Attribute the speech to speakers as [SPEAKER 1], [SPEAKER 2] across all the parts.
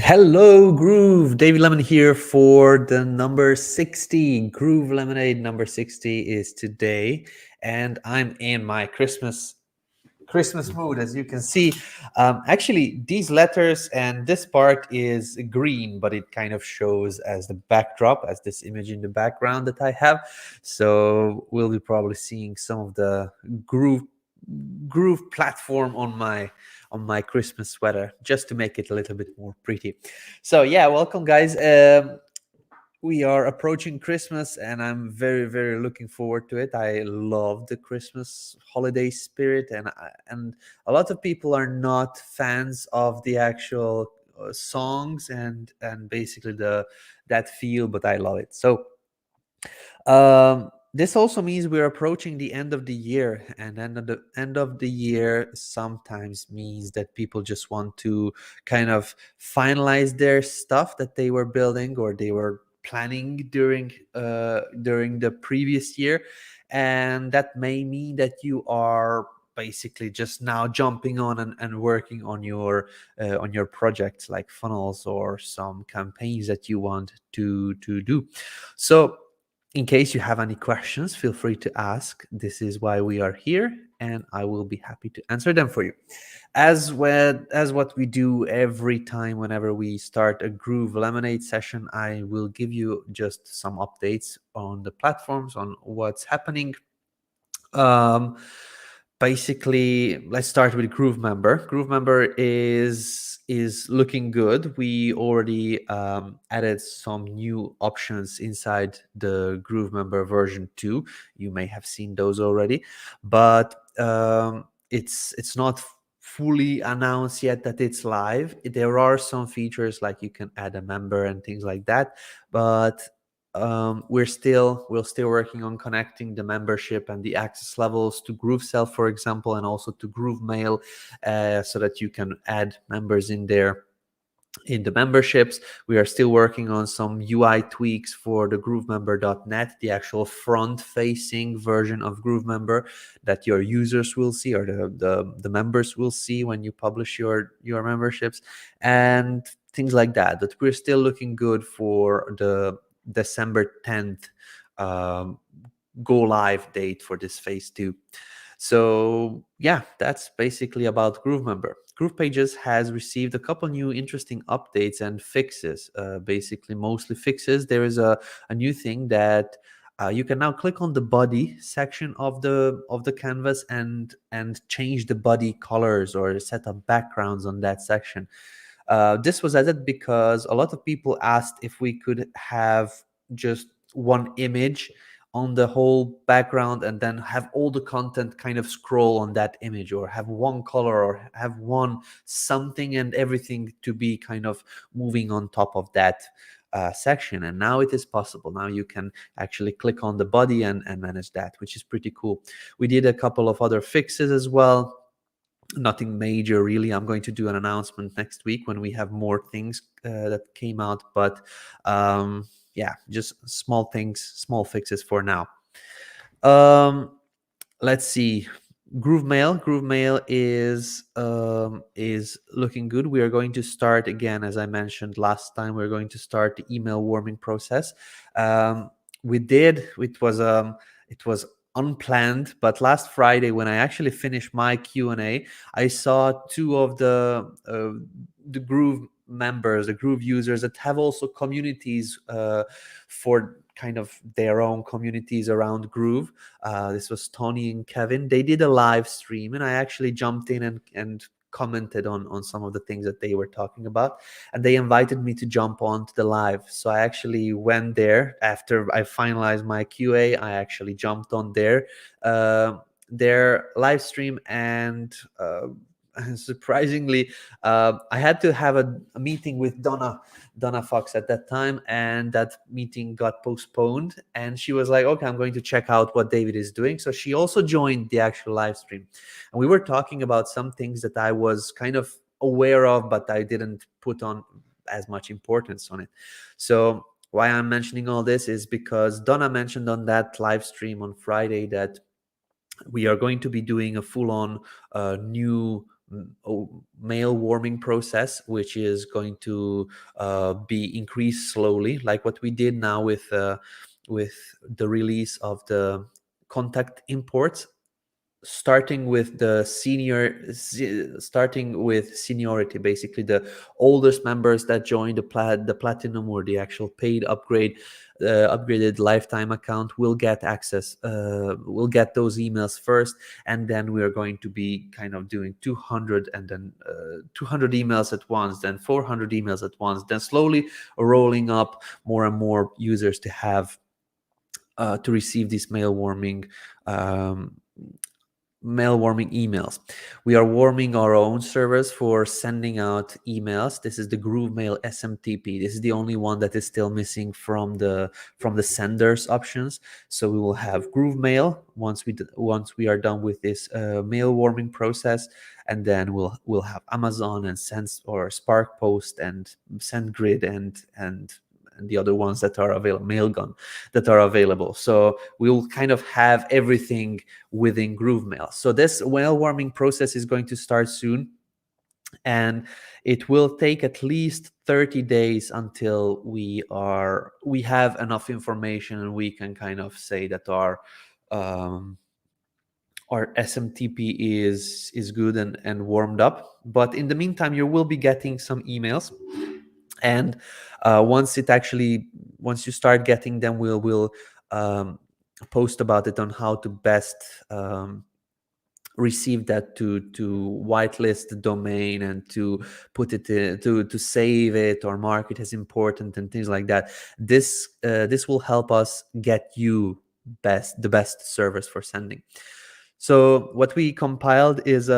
[SPEAKER 1] Hello, Groove. David Lemon here for the number 60. Groove Lemonade number 60 is today, and I'm in my Christmas mood, as you can see. Actually, these letters and this part is green, but it kind of shows as the backdrop, as this image in the background that I have. So we'll be probably seeing some of the groove platform on my Christmas sweater, just to make it a little bit more pretty. So yeah, welcome guys. We are approaching Christmas, and I'm very looking forward to it. I love the Christmas holiday spirit, and a lot of people are not fans of the actual songs and basically that feel, but I love it. So this also means we're approaching the end of the year, and then the end of the year sometimes means that people just want to kind of finalize their stuff that they were building or they were planning during the previous year, and that may mean that you are basically just now jumping on and working on your projects, like funnels or some campaigns that you want to do. So in case you have any questions, feel free to ask. This is why we are here, and I will be happy to answer them for you. As what we do every time whenever we start a Groove Lemonade session, I will give you just some updates on the platforms, on what's happening. Basically, let's start with GrooveMember. GrooveMember is looking good. We already added some new options inside the GrooveMember version 2. You may have seen those already, but it's not fully announced yet that it's live. There are some features like you can add a member and things like that, but we're still working on connecting the membership and the access levels to GrooveSell, for example, and also to GrooveMail, so that you can add members in there in the memberships. We are still working on some UI tweaks for the GrooveMember.net, the actual front-facing version of GrooveMember that your users will see, or the members will see when you publish your memberships, and things like that. But we're still looking good for the December 10th go live date for this phase 2. So yeah, that's basically about GrooveMember. GroovePages has received a couple new interesting updates and fixes, basically mostly fixes. There is a new thing that you can now click on the body section of the canvas and change the body colors or set up backgrounds on that section. This was added because a lot of people asked if we could have just one image on the whole background and then have all the content kind of scroll on that image, or have one color, or have one something and everything to be kind of moving on top of that section. And now it is possible. Now you can actually click on the body and manage that, which is pretty cool. We did a couple of other fixes as well. Nothing major really. I'm going to do an announcement next week when we have more things that came out, but yeah, just small things, small fixes for now. Let's see. GrooveMail is looking good. We are going to start again, as I mentioned last time. We're going to start the email warming process. It was unplanned, but last Friday when I actually finished my Q&A, I saw two of the Groove members, the Groove users that have also communities for kind of their own communities around Groove. This was Tony and Kevin. They did a live stream, and I actually jumped in and commented on some of the things that they were talking about, and they invited me to jump on to the live. So I actually went there after I finalized my QA. I actually jumped on their live stream, and surprisingly, I had to have a meeting with Donna Fox at that time, and that meeting got postponed. And she was like, okay, I'm going to check out what David is doing. So she also joined the actual live stream, and we were talking about some things that I was kind of aware of, but I didn't put on as much importance on it. So why I'm mentioning all this is because Donna mentioned on that live stream on Friday that we are going to be doing a full-on new mail warming process, which is going to be increased slowly, like what we did now with the release of the contact imports, starting with seniority. Basically, the oldest members that join the platinum or the actual paid upgraded lifetime account will get access, will get those emails first, and then we are going to be kind of doing 200, and then 200 emails at once, then 400 emails at once, then slowly rolling up more and more users to have to receive these mail warming emails. We are warming our own servers for sending out emails. This is the GrooveMail SMTP. This is the only one that is still missing from the senders options. So we will have GrooveMail once we are done with this mail warming process, and then we'll have Amazon and Spark Post and SendGrid and the other ones that are available, Mailgun, that are available. So we'll kind of have everything within GrooveMail. So this mail warming process is going to start soon, and it will take at least 30 days until we have enough information and we can kind of say that our SMTP is good and warmed up. But in the meantime, you will be getting some emails, and once you start getting them, we'll post about it on how to best receive that, to whitelist the domain and to put it to save it or mark it as important and things like that. This will help us get you the best service for sending. So what we compiled is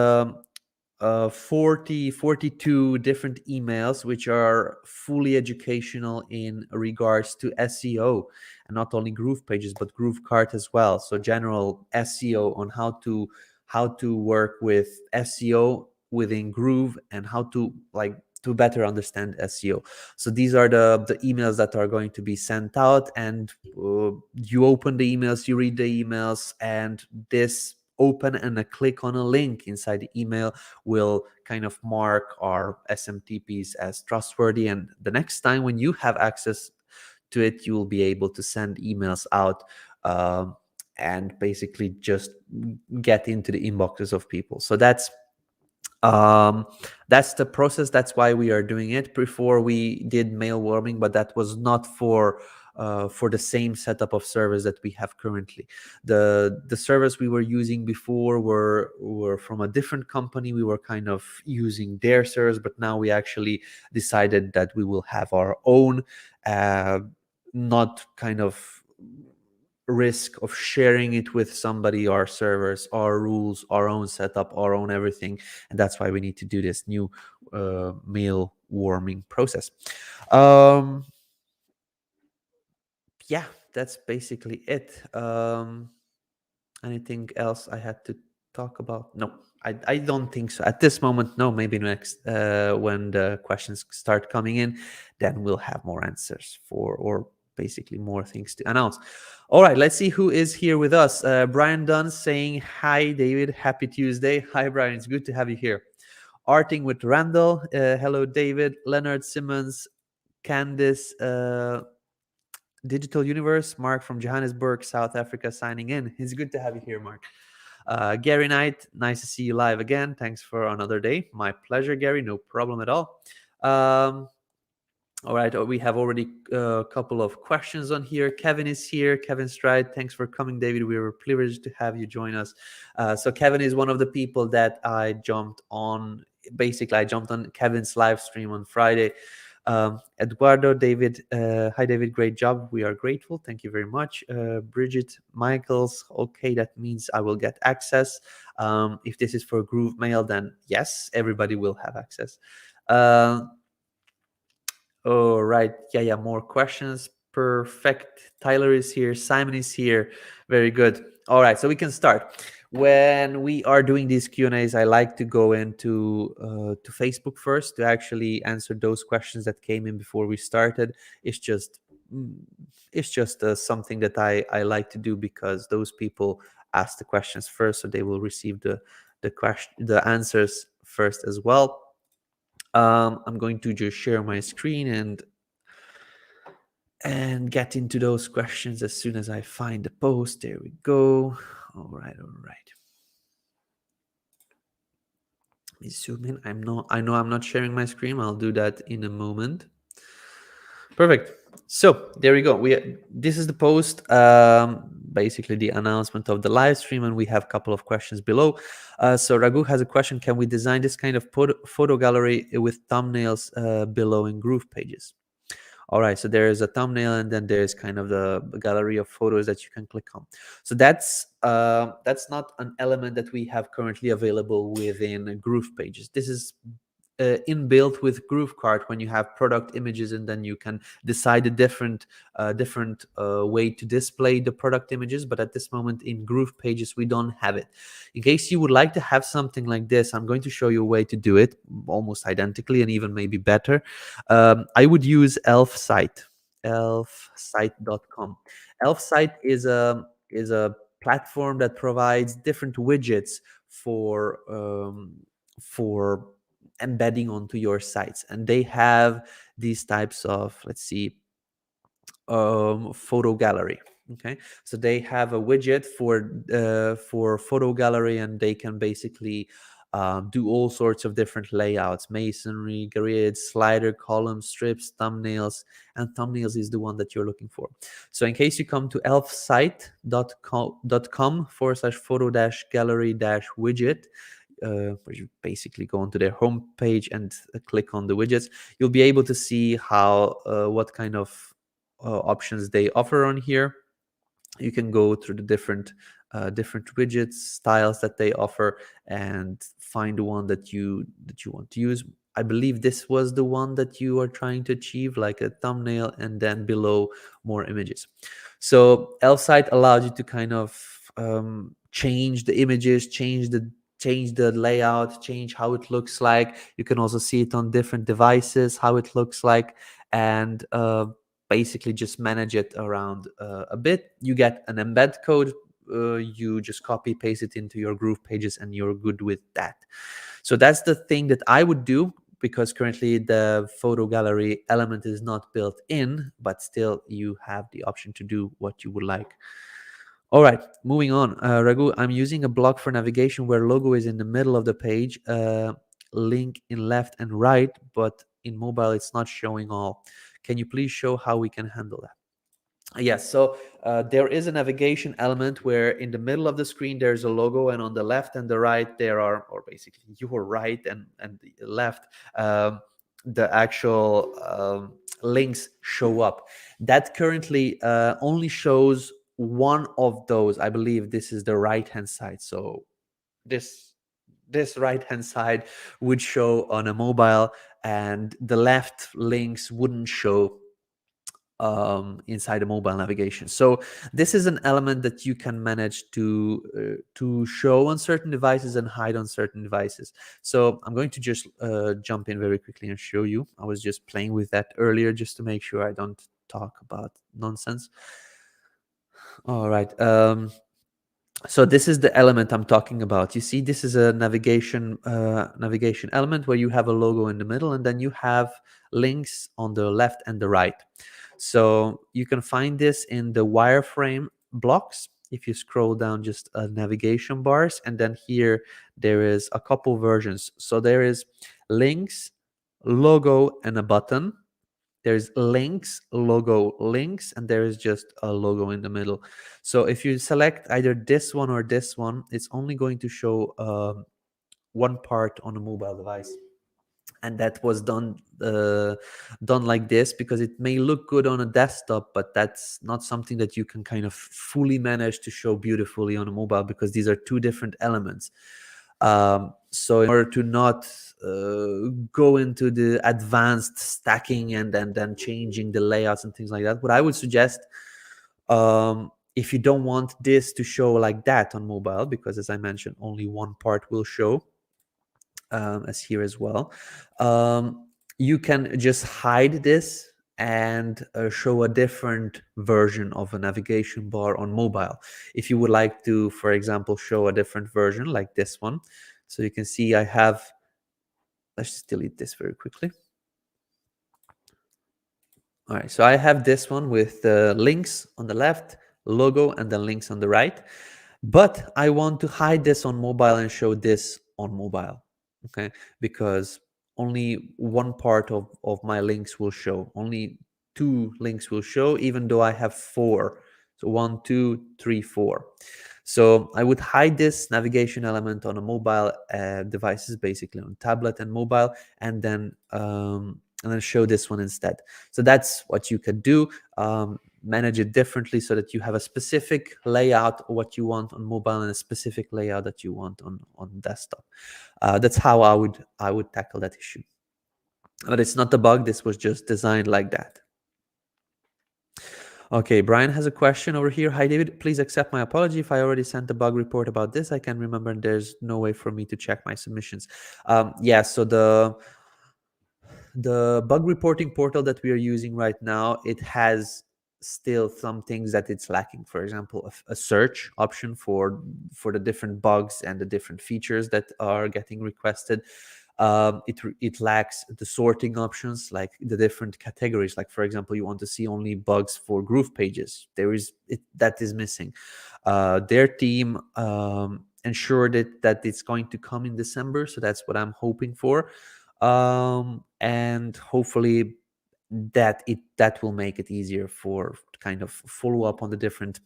[SPEAKER 1] 42 different emails, which are fully educational in regards to SEO, and not only GroovePages but GrooveCart as well. So general SEO on how to work with SEO within Groove, and how to better understand SEO. So these are the emails that are going to be sent out, and you open the emails, you read the emails, and this open and a click on a link inside the email will kind of mark our SMTPs as trustworthy. And the next time when you have access to it, you will be able to send emails out and basically just get into the inboxes of people. So that's the process. That's why we are doing it. Before we did mail warming, but that was not for the same setup of servers that we have currently. The servers we were using before were from a different company. We were kind of using their servers, but now we actually decided that we will have our own, not kind of risk of sharing it with somebody, our servers, our rules, our own setup, our own everything. And that's why we need to do this new mail warming process. Yeah, that's basically it. Anything else I had to talk about? No, I don't think so at this moment. No, maybe next when the questions start coming in, then we'll have more answers or basically more things to announce. All right, let's see who is here with us. Brian Dunn saying, hi, David. Happy Tuesday. Hi, Brian. It's good to have you here. Arting with Randall. Hello, David. Leonard Simmons. Candice. Digital Universe. Mark from Johannesburg, South Africa, signing in. It's good to have you here, Mark. Gary Knight. Nice to see you live again. Thanks for another day. My pleasure, Gary. No problem at all. All right, we have already a couple of questions on here. Kevin is here. Kevin Stride, thanks for coming, David. We were privileged to have you join us. So Kevin is one of the people that I jumped on. Basically, I jumped on Kevin's live stream on Friday. Eduardo, David, hi, David. Great job. We are grateful. Thank you very much. Bridget Michaels, okay, that means I will get access. If this is for GrooveMail, then yes, everybody will have access. All right. Yeah. More questions. Perfect. Tyler is here. Simon is here. Very good. All right. So we can start. When we are doing these Q&As, I like to go into to Facebook first to actually answer those questions that came in before we started. It's just something that I like to do, because those people ask the questions first, so they will receive the answers first as well. I'm going to just share my screen and get into those questions as soon as I find the post. There we go. All right. Let me zoom in. I know I'm not sharing my screen. I'll do that in a moment. Perfect. So there we go. This is the post, basically the announcement of the live stream, and we have a couple of questions below. So Raghu has a question: can we design this kind of photo gallery with thumbnails below in GroovePages? All right, so there is a thumbnail, and then there's kind of the gallery of photos that you can click on. So that's not an element that we have currently available within GroovePages. This is inbuilt with GrooveCart when you have product images, and then you can decide a different way to display the product images. But at this moment in GroovePages, we don't have it. In case you would like to have something like this, I'm going to show you a way to do it almost identically and even maybe better. I would use elfsite, elfsite.com. Elfsite is a platform that provides different widgets for embedding onto your sites, and they have these types of, let's see, photo gallery. Okay, so they have a widget for photo gallery, and they can basically do all sorts of different layouts: masonry, grids, slider, columns, strips, thumbnails, and thumbnails is the one that you're looking for. So in case you come to elfsite.com/photo-gallery-widget, where you basically go onto their homepage and click on the widgets, you'll be able to see what kind of options they offer on here. You can go through the different widgets, styles that they offer, and find the one that you want to use. I believe this was the one that you are trying to achieve, like a thumbnail, and then below more images. So Elfsite allows you to kind of change the images, change the layout, change how it looks like. You can also see it on different devices, how it looks like, and basically just manage it around a bit. You get an embed code. You just copy paste it into your GroovePages, and you're good with that. So that's the thing that I would do, because currently the photo gallery element is not built in, but still you have the option to do what you would like. All right, moving on. Raghu, I'm using a block for navigation where logo is in the middle of the page, link in left and right, but in mobile it's not showing all. Can you please show how we can handle that? Yes, so there is a navigation element where in the middle of the screen there's a logo, and on the left and the right there are, or basically your right and the left, the actual links show up. That currently only shows one of those. I believe this is the right hand side. So this right hand side would show on a mobile, and the left links wouldn't show inside the mobile navigation. So this is an element that you can manage to show on certain devices and hide on certain devices. So I'm going to just jump in very quickly and show you. I was just playing with that earlier just to make sure I don't talk about nonsense. All right. So this is the element I'm talking about. You see, this is a navigation element where you have a logo in the middle, and then you have links on the left and the right. So you can find this in the wireframe blocks. If you scroll down just navigation bars, and then here there is a couple versions. So there is links, logo, and a button. There's links, logo, links, and there is just a logo in the middle. So if you select either this one or this one, it's only going to show one part on a mobile device. And that was done like this because it may look good on a desktop, but that's not something that you can kind of fully manage to show beautifully on a mobile, because these are two different elements. So in order to not go into the advanced stacking and then changing the layouts and things like that, what I would suggest, if you don't want this to show like that on mobile, because as I mentioned, only one part will show, as here as well, you can just hide this and show a different version of a navigation bar on mobile. If you would like to, for example, show a different version like this one, so you can see I have let's just delete this very quickly. All right, so I have this one with the links on the left, logo, and then links on the right. But I want to hide this on mobile and show this on mobile, okay? Because only one part of my links will show. Only 2 links will show, even though I have 4. So 1, 2, 3, 4. So I would hide this navigation element on a mobile devices, basically on tablet and mobile, and then show this one instead. So that's what you could do. Manage it differently so that you have a specific layout of what you want on mobile and a specific layout that you want on desktop. That's how I would tackle that issue. But it's not a bug. This was just designed like that. Okay, Brian has a question over here. Hi, David. Please accept my apology if I already sent a bug report about this. I can remember there's no way for me to check my submissions. Yeah, so the bug reporting portal that we are using right now, it has still some things that it's lacking. For example, a search option for the different bugs and the different features that are getting requested. It lacks the sorting options, like the different categories. Like, for example, you want to see only bugs for GroovePages. That is missing. Their team ensured that it's going to come in December, so that's what I'm hoping for. And hopefully that will make it easier for kind of follow up on the different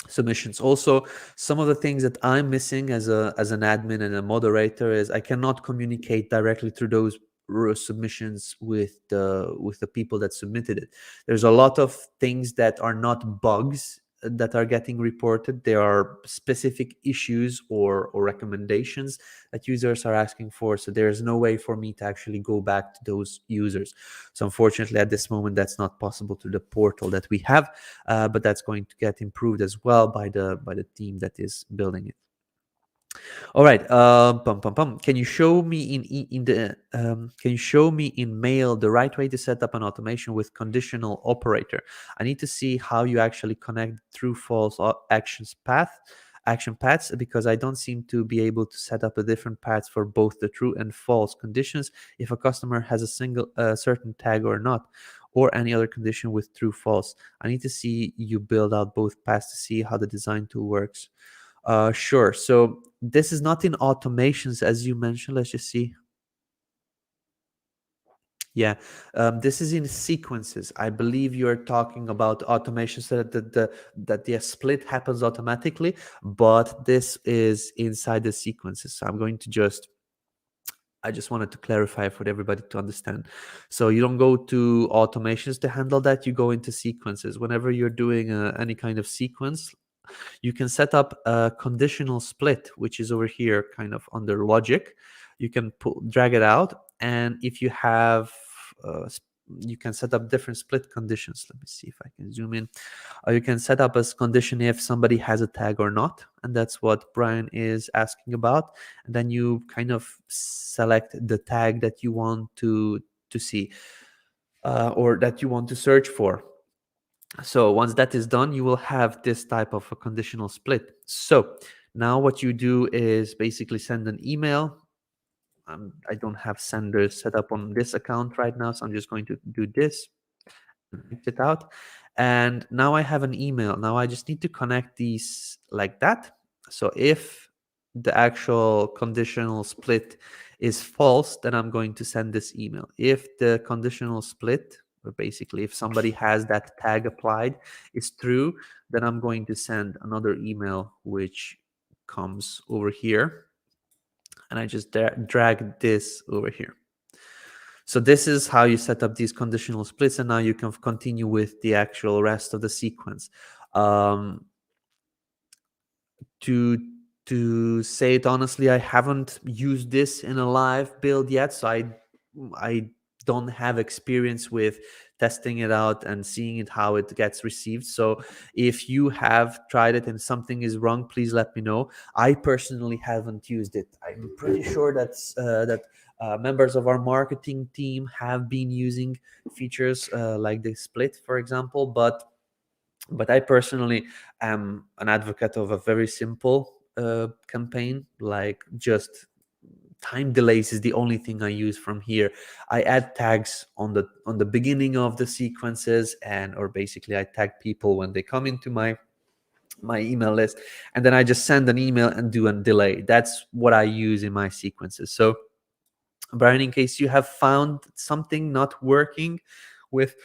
[SPEAKER 1] submissions. Also, some of the things that I'm missing as an admin and a moderator is I cannot communicate directly through those submissions with the people that submitted it. There's a lot of things that are not bugs that are getting reported. There are specific issues or recommendations that users are asking for. So there's no way for me to actually go back to those users. So unfortunately, at this moment, that's not possible through the portal that we have, but that's going to get improved as well by the team that is building it. All right. Can you show me can you show me in mail the right way to set up an automation with conditional operator? I need to see how you actually connect true false action paths, because I don't seem to be able to set up a different paths for both the true and false conditions if a customer has a single certain tag or not, or any other condition with true false. I need to see you build out both paths to see how the design tool works. Sure. So this is not in automations, as you mentioned. Let's just see. Yeah, this is in sequences. I believe you're talking about automations so that the split happens automatically, but this is inside the sequences. So I just wanted to clarify for everybody to understand. So you don't go to automations to handle that. You go into sequences. Whenever you're doing any kind of sequence, you can set up a conditional split, which is over here kind of under logic. You can drag it out, and if you have you can set up different split conditions. Let me see if I can zoom in. You can set up as condition if somebody has a tag or not, and that's what Brian is asking about. And then you kind of select the tag that you want to see or that you want to search for. So once that is done, you will have this type of a conditional split. So now what you do is basically send an email. I don't have senders set up on this account right now, so I'm just going to do this, exit out. And now I have an email. Now I just need to connect these like that. So if the actual conditional split is false, then I'm going to send this email. If the conditional split, or basically if somebody has that tag applied, is true, then I'm going to send another email which comes over here. And I just drag this over here. So this is how you set up these conditional splits, and now you can continue with the actual rest of the sequence. To say it honestly, I haven't used this in a live build yet, so I don't have experience with testing it out and seeing it how it gets received. So if you have tried it and something is wrong, please let me know. I personally haven't used it. I'm pretty sure that members of our marketing team have been using features like the split, for example, but I personally am an advocate of a very simple campaign, like just time delays is the only thing I use from here. I add tags on the beginning of the sequences, or basically I tag people when they come into my email list, and then I just send an email and do a delay. That's what I use in my sequences. So Brian, in case you have found something not working with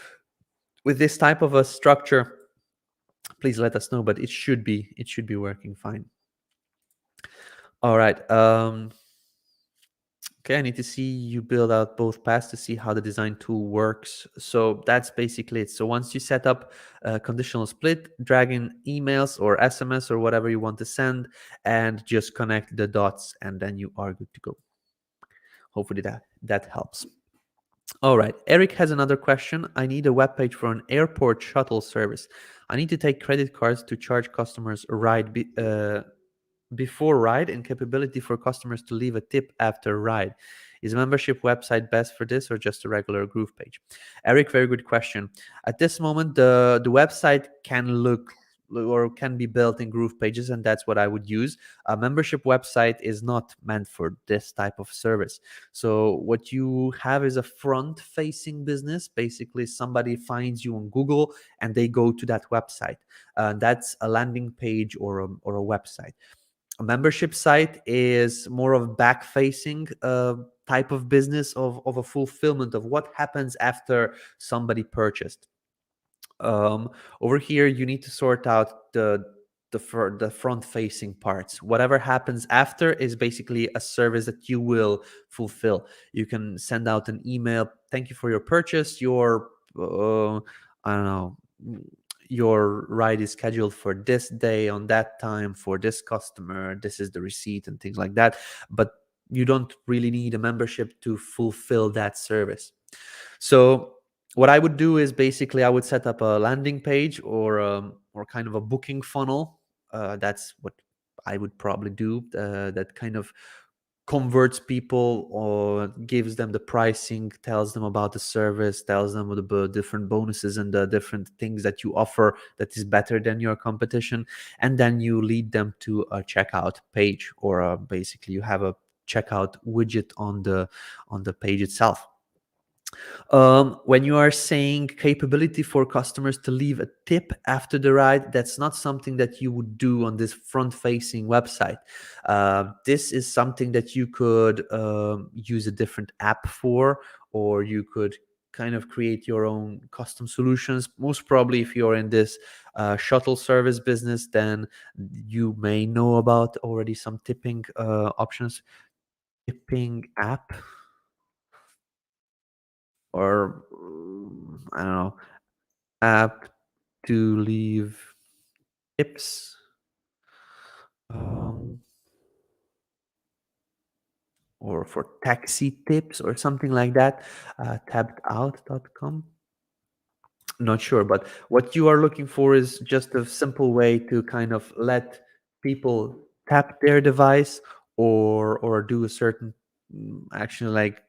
[SPEAKER 1] this type of a structure, please let us know, but it should be working fine. All right. Okay, I need to see you build out both paths to see how the design tool works. So that's basically it. So once you set up a conditional split, drag in emails or SMS or whatever you want to send, and just connect the dots, and then you are good to go. Hopefully that helps. All right, Eric has another question. I need a web page for an airport shuttle service. I need to take credit cards to charge customers a ride before ride, and capability for customers to leave a tip after ride. Is a membership website best for this, or just a regular Groove page? Eric, very good question. At this moment, the website can look or can be built in Groove Pages, and that's what I would use. A membership website is not meant for this type of service. So what you have is a front-facing business. Basically, somebody finds you on Google and they go to that website. That's a landing page or a website. A membership site is more of back-facing type of business of a fulfillment of what happens after somebody purchased. Over here, you need to sort out the front-facing parts. Whatever happens after is basically a service that you will fulfill. You can send out an email. Thank you for your purchase. Your I don't know. Your ride is scheduled for this day on that time for this customer. This is the receipt and things like that. But you don't really need a membership to fulfill that service. So what I would do is basically I would set up a landing page or kind of a booking funnel. That's what I would probably do. That kind of converts people or gives them the pricing, tells them about the service, tells them the different bonuses and the different things that you offer that is better than your competition, and then you lead them to a checkout page, or basically you have a checkout widget on the page itself. When you are saying capability for customers to leave a tip after the ride, that's not something that you would do on this front-facing website. This is something that you could use a different app for, or you could kind of create your own custom solutions. Most probably, if you're in this shuttle service business, then you may know about already some tipping options. Tipping app, or I don't know, app to leave tips, um, or for taxi tips or something like that. Tappedout.com. Not sure, but what you are looking for is just a simple way to kind of let people tap their device, or do a certain action, like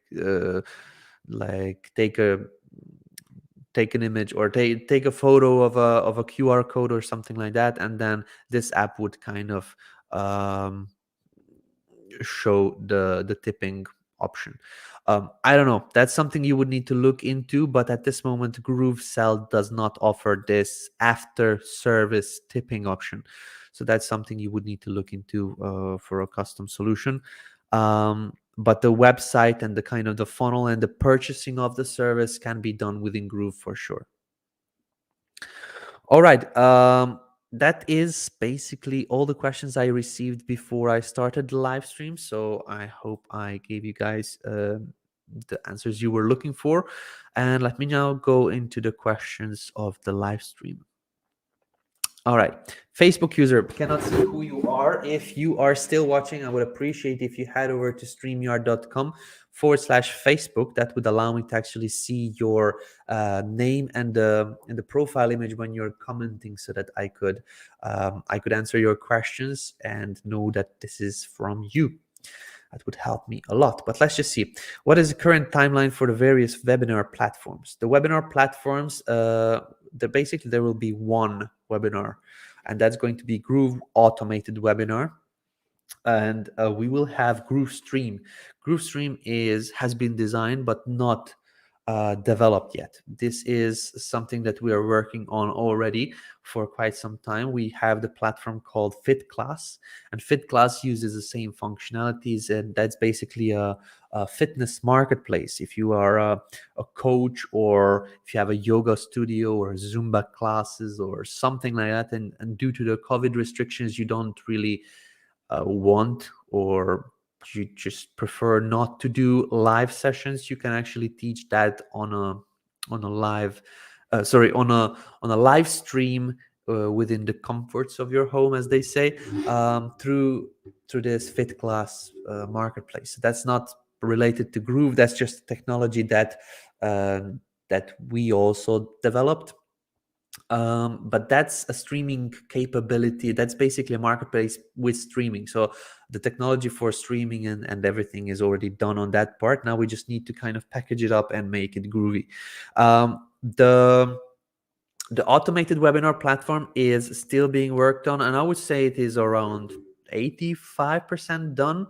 [SPEAKER 1] take an image, or take a photo of a QR code or something like that, and then this app would kind of um, show the tipping option. I don't know. That's something you would need to look into, but at this moment, GrooveSell does not offer this after service tipping option. So that's something you would need to look into for a custom solution. But the website and the kind of the funnel and the purchasing of the service can be done within Groove for sure. All right. That is basically all the questions I received before I started the live stream. So I hope I gave you guys the answers you were looking for. And let me now go into the questions of the live stream. All right. Facebook user, cannot see who you are. If you are still watching, I would appreciate if you head over to streamyard.com/Facebook. That would allow me to actually see your name and the profile image when you're commenting, so that I could answer your questions and know that this is from you. That would help me a lot. But let's just see. What is the current timeline for the various webinar platforms? The webinar platforms, basically there will be one webinar, and that's going to be Groove Automated Webinar. and we will have GrooveStream. GrooveStream has been designed but not developed yet. This is something that we are working on already for quite some time. We have the platform called FitClass, and FitClass uses the same functionalities, and that's basically a fitness marketplace. If you are a coach, or if you have a yoga studio or Zumba classes or something like that, and due to the COVID restrictions, you don't really want, or you just prefer not to do live sessions, you can actually teach that on a live on a live stream within the comforts of your home, as they say, through this FitClass marketplace. That's not related to Groove. That's just technology that that we also developed. But that's a streaming capability. That's basically a marketplace with streaming. So the technology for streaming and everything is already done on that part. Now we just need to kind of package it up and make it groovy. The automated webinar platform is still being worked on, and I would say it is around 85% done.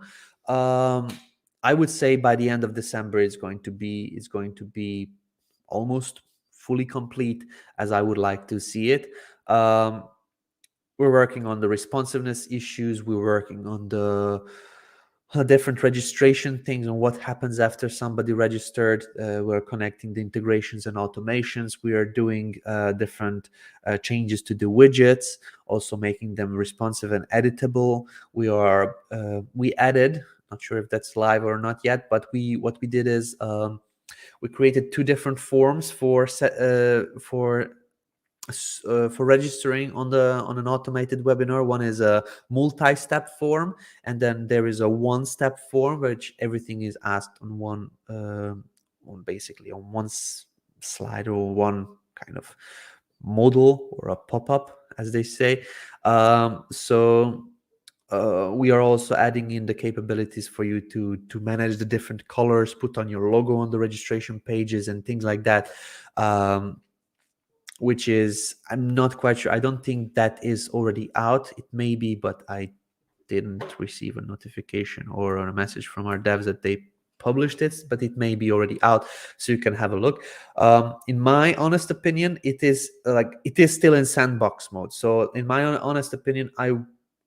[SPEAKER 1] I would say by the end of December it's going to be almost fully complete, as I would like to see it. We're working on the responsiveness issues. We're working on the different registration things, on what happens after somebody registered. We're connecting the integrations and automations. We are doing different changes to the widgets, also making them responsive and editable. We added, not sure if that's live or not yet, but what we did is we created two different forms for registering on an automated webinar. One is a multi-step form, and then there is a one-step form, which everything is asked on one slide, or one kind of modal, or a pop-up, as they say. We are also adding in the capabilities for you to manage the different colors, put on your logo on the registration pages and things like that, which is, I'm not quite sure. I don't think that is already out. It may be, but I didn't receive a notification or a message from our devs that they published it, but it may be already out, so you can have a look. In my honest opinion, it is still in sandbox mode. So in my honest opinion,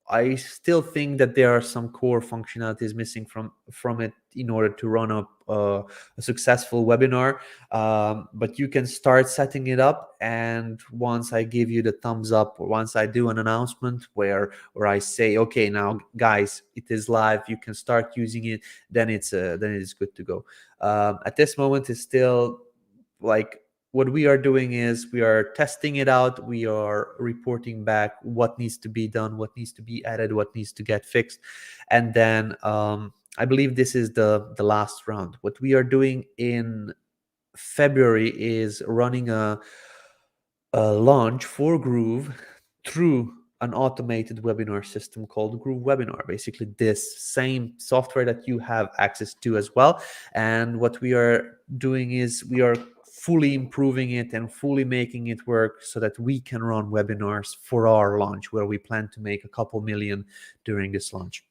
[SPEAKER 1] I still think that there are some core functionalities missing from it in order to run a successful webinar. But you can start setting it up, and once I give you the thumbs up, or once I do an announcement where I say, okay, now guys, it is live, you can start using it, then it is good to go. At this moment, it's still like, what we are doing is we are testing it out. We are reporting back what needs to be done, what needs to be added, what needs to get fixed. And then I believe this is the last round. What we are doing in February is running a launch for Groove through an automated webinar system called GrooveWebinar. Basically this same software that you have access to as well. And what we are doing is we are fully improving it and fully making it work so that we can run webinars for our launch, where we plan to make a couple million during this launch.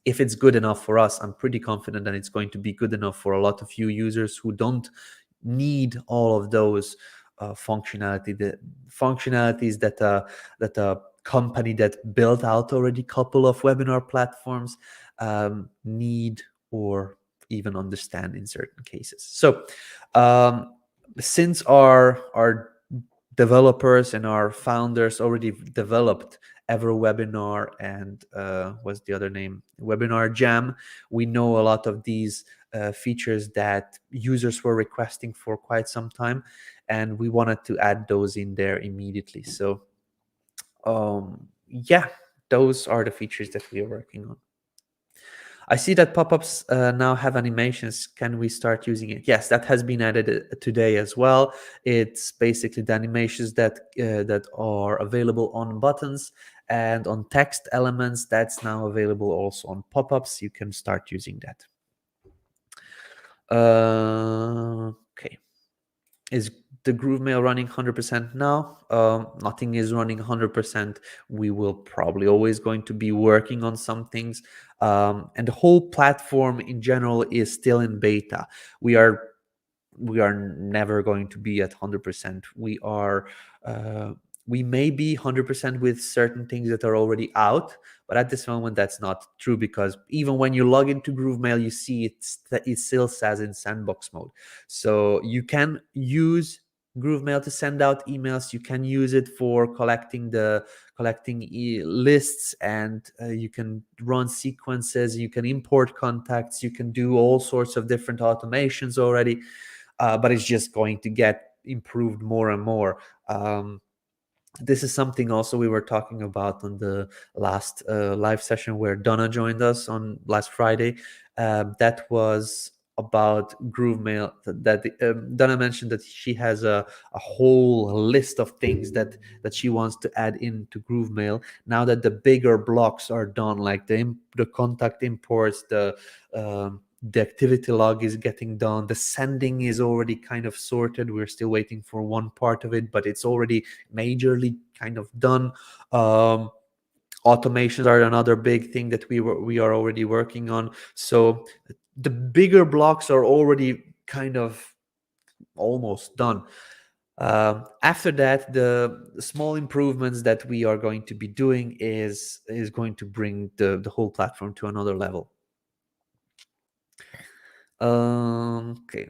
[SPEAKER 1] If it's good enough for us, I'm pretty confident that it's going to be good enough for a lot of you users who don't need all of those functionalities that a company that built out already a couple of webinar platforms need, or even understand in certain cases. So since our developers and our founders already developed EverWebinar and what's the other name, Webinar Jam, we know a lot of these features that users were requesting for quite some time, and we wanted to add those in there immediately. So yeah, those are the features that we are working on. I see that pop-ups now have animations. Can we start using it? Yes, that has been added today as well. It's basically the animations that are available on buttons and on text elements. That's now available also on pop-ups. You can start using that. Okay. Is the GrooveMail running 100% now? Nothing is running 100%. We will probably always going to be working on some things. And the whole platform in general is still in beta. We are never going to be at 100%. We may be 100% with certain things that are already out, but at this moment that's not true, because even when you log into GrooveMail, you see it still says in sandbox mode. So you can use GrooveMail to send out emails. You can use it for collecting lists, and you can run sequences. You can import contacts. You can do all sorts of different automations already. But it's just going to get improved more and more. This is something also we were talking about on the last live session where Donna joined us on last Friday. That was about GrooveMail. That Donna mentioned that she has a whole list of things that she wants to add into GrooveMail now that the bigger blocks are done, like the contact imports, the activity log is getting done, the sending is already kind of sorted. We're still waiting for one part of it, but it's already majorly kind of done. Automations are another big thing that we are already working on. So the bigger blocks are already kind of almost done. After that, the small improvements that we are going to be doing is going to bring the whole platform to another level. Okay.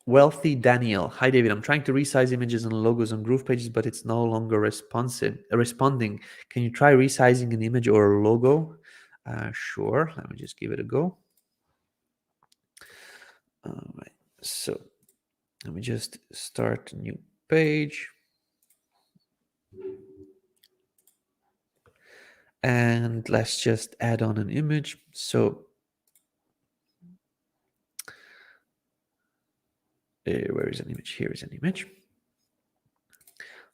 [SPEAKER 1] Wealthy Daniel. Hi, David. I'm trying to resize images and logos on GroovePages, but it's no longer responding. Can you try resizing an image or a logo? Sure. Let me just give it a go. All right. So let me just start a new page. And let's just add on an image. So where is an image? Here is an image.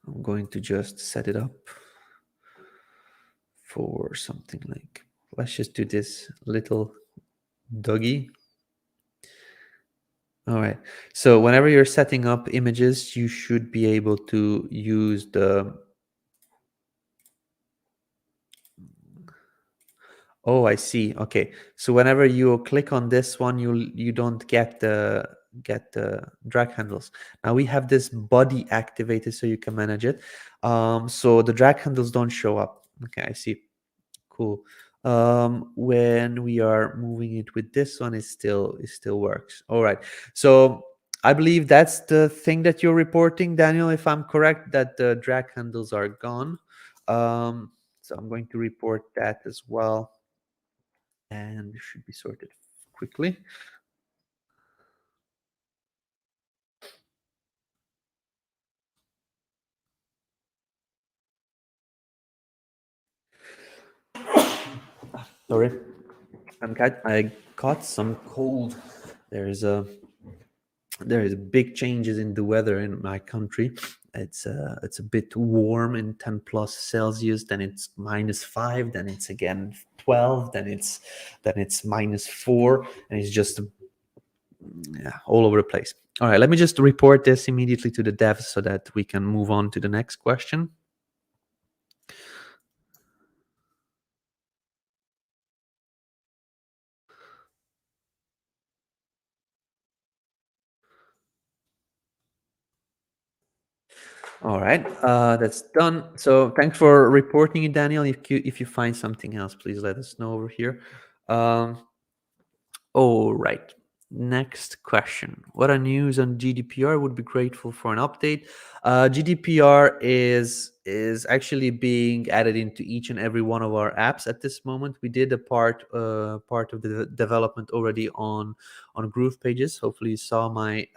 [SPEAKER 1] I'm going to just set it up for something like, let's just do this little doggy. All right. So whenever you're setting up images, you should be able to use the... Oh, I see. Okay. So whenever you click on this one, you don't get the drag handles. Now we have this body activated so you can manage it. So the drag handles don't show up. Okay, I see. Cool. When we are moving it with this one, it still works. All right. So I believe that's the thing that you're reporting, Daniel, if I'm correct, that the drag handles are gone. So I'm going to report that as well, and it should be sorted quickly. Sorry, I caught some cold. There is big changes in the weather in my country. It's a bit warm in 10 plus Celsius, then it's -5, then it's again 12, then it's -4, and it's just all over the place. All right, let me just report this immediately to the devs so that we can move on to the next question. All right, that's done. So thanks for reporting it, Daniel. If you find something else, please let us know over here. All right. Next question. What are news on GDPR? Would be grateful for an update. GDPR is actually being added into each and every one of our apps at this moment. We did a part of the development already on GroovePages. Hopefully you saw my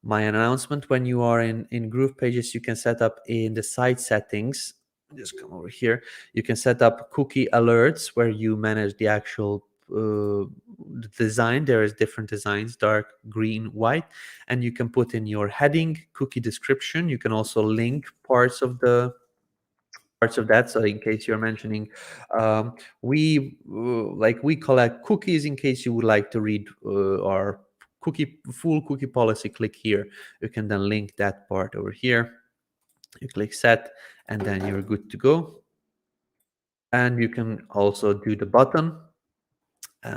[SPEAKER 1] announcement. When you are in GroovePages, you can set up in the site settings. Just come over here. You can set up cookie alerts where you manage the actual design. There is different designs: dark, green, white, and you can put in your heading, cookie description. You can also link parts of that. So in case you're mentioning, we collect cookies in case you would like to read our full cookie policy, click here. You can then link that part over here. You click set, and then you're good to go. And you can also do the button.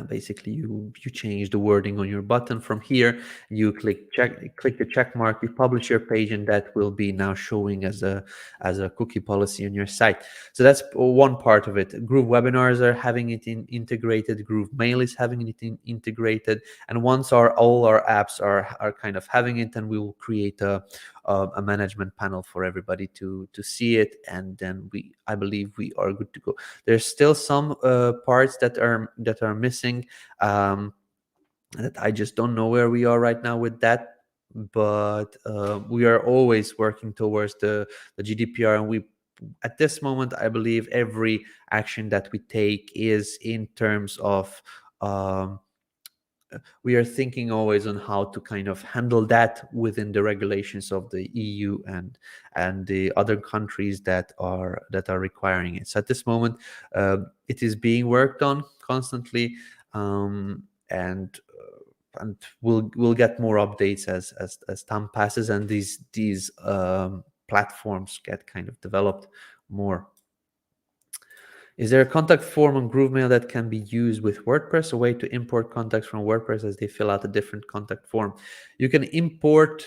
[SPEAKER 1] Basically, you change the wording on your button from here. You click the check mark. You publish your page, and that will be now showing as a cookie policy on your site. So that's one part of it. Groove Webinars are having it integrated. GrooveMail is having it integrated. And once all our apps are kind of having it, then we will create a management panel for everybody to see it, and then I believe we are good to go. There's still some parts that are missing, that I just don't know where we are right now with that, but we are always working towards the GDPR, and we at this moment, I believe every action that we take is in terms of we are thinking always on how to kind of handle that within the regulations of the EU and the other countries that are requiring it. So at this moment, it is being worked on constantly, and we'll get more updates as time passes and these platforms get kind of developed more. Is there a contact form on GrooveMail that can be used with WordPress, a way to import contacts from WordPress as they fill out a different contact form? You can embed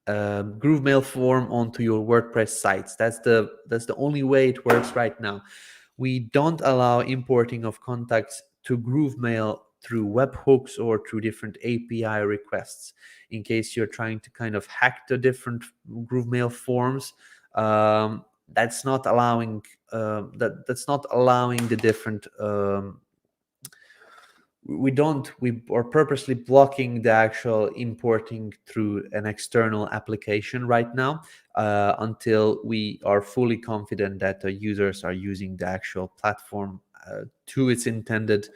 [SPEAKER 1] GrooveMail form onto your WordPress sites. That's the only way it works right now. We don't allow importing of contacts to GrooveMail through webhooks or through different API requests. In case you're trying to kind of hack the different GrooveMail forms, that's not allowing that's not allowing the different we are purposely blocking the actual importing through an external application right now, until we are fully confident that the users are using the actual platform to its intended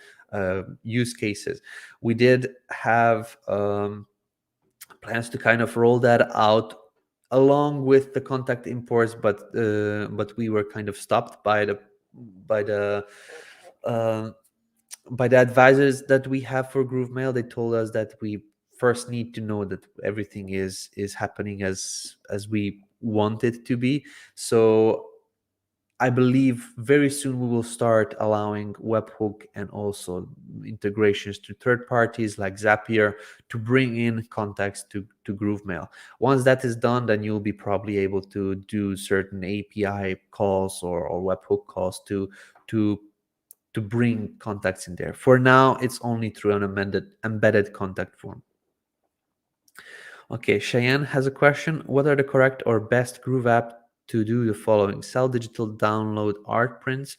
[SPEAKER 1] use cases. We did have plans to kind of roll that out along with the contact imports, but we were kind of stopped by the advisors that we have for GrooveMail. They told us that we first need to know that everything is happening as we want it to be. So I believe very soon we will start allowing webhook and also integrations to third parties like Zapier to bring in contacts to GrooveMail. Once that is done, then you'll be probably able to do certain API calls or webhook calls to bring contacts in there. For now, it's only through an embedded contact form. Okay, Cheyenne has a question. What are the correct or best Groove app to do the following? Sell digital download art prints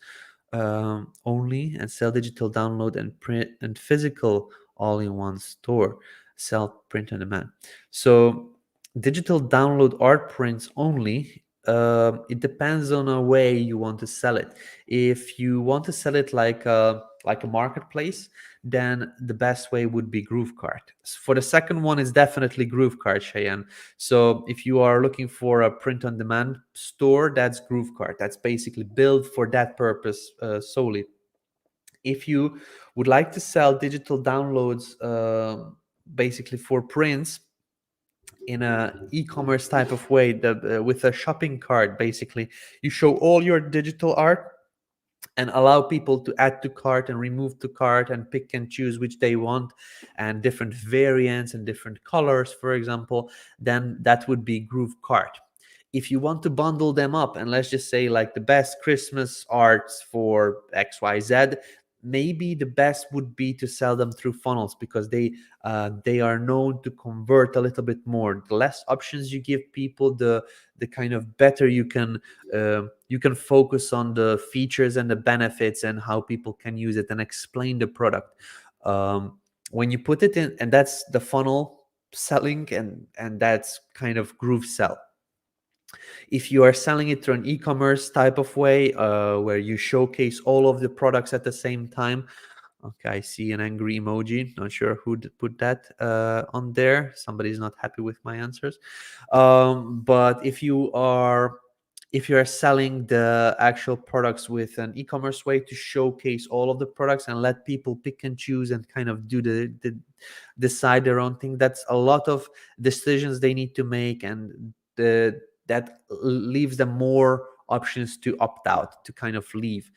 [SPEAKER 1] only, and sell digital download and print and physical all in one store. Sell print on demand. So digital download art prints only. It depends on a way you want to sell it. If you want to sell it like a marketplace, then the best way would be GrooveCart. For the second one, is definitely GrooveCart, Cheyenne. So if you are looking for a print-on-demand store, that's GrooveCart. That's basically built for that purpose solely. If you would like to sell digital downloads basically for prints in a e-commerce type of way, with a shopping cart, basically, you show all your digital art and allow people to add to cart and remove to cart and pick and choose which they want, and different variants and different colors, for example, then that would be GrooveCart. If you want to bundle them up, and let's just say like the best Christmas arts for XYZ, maybe the best would be to sell them through funnels, because they are known to convert a little bit more. The less options you give people, the kind of better you can focus on the features and the benefits and how people can use it and explain the product. When you put it in, and that's the funnel selling, and that's kind of GrooveSell. If you are selling it through an e-commerce type of way, where you showcase all of the products at the same time. Okay, I see an angry emoji. Not sure who put that on there. Somebody's not happy with my answers. But if you are if you're selling the actual products with an e-commerce way, to showcase all of the products and let people pick and choose and kind of do the decide their own thing. That's a lot of decisions they need to make, and that leaves them more options to opt out, to kind of leave.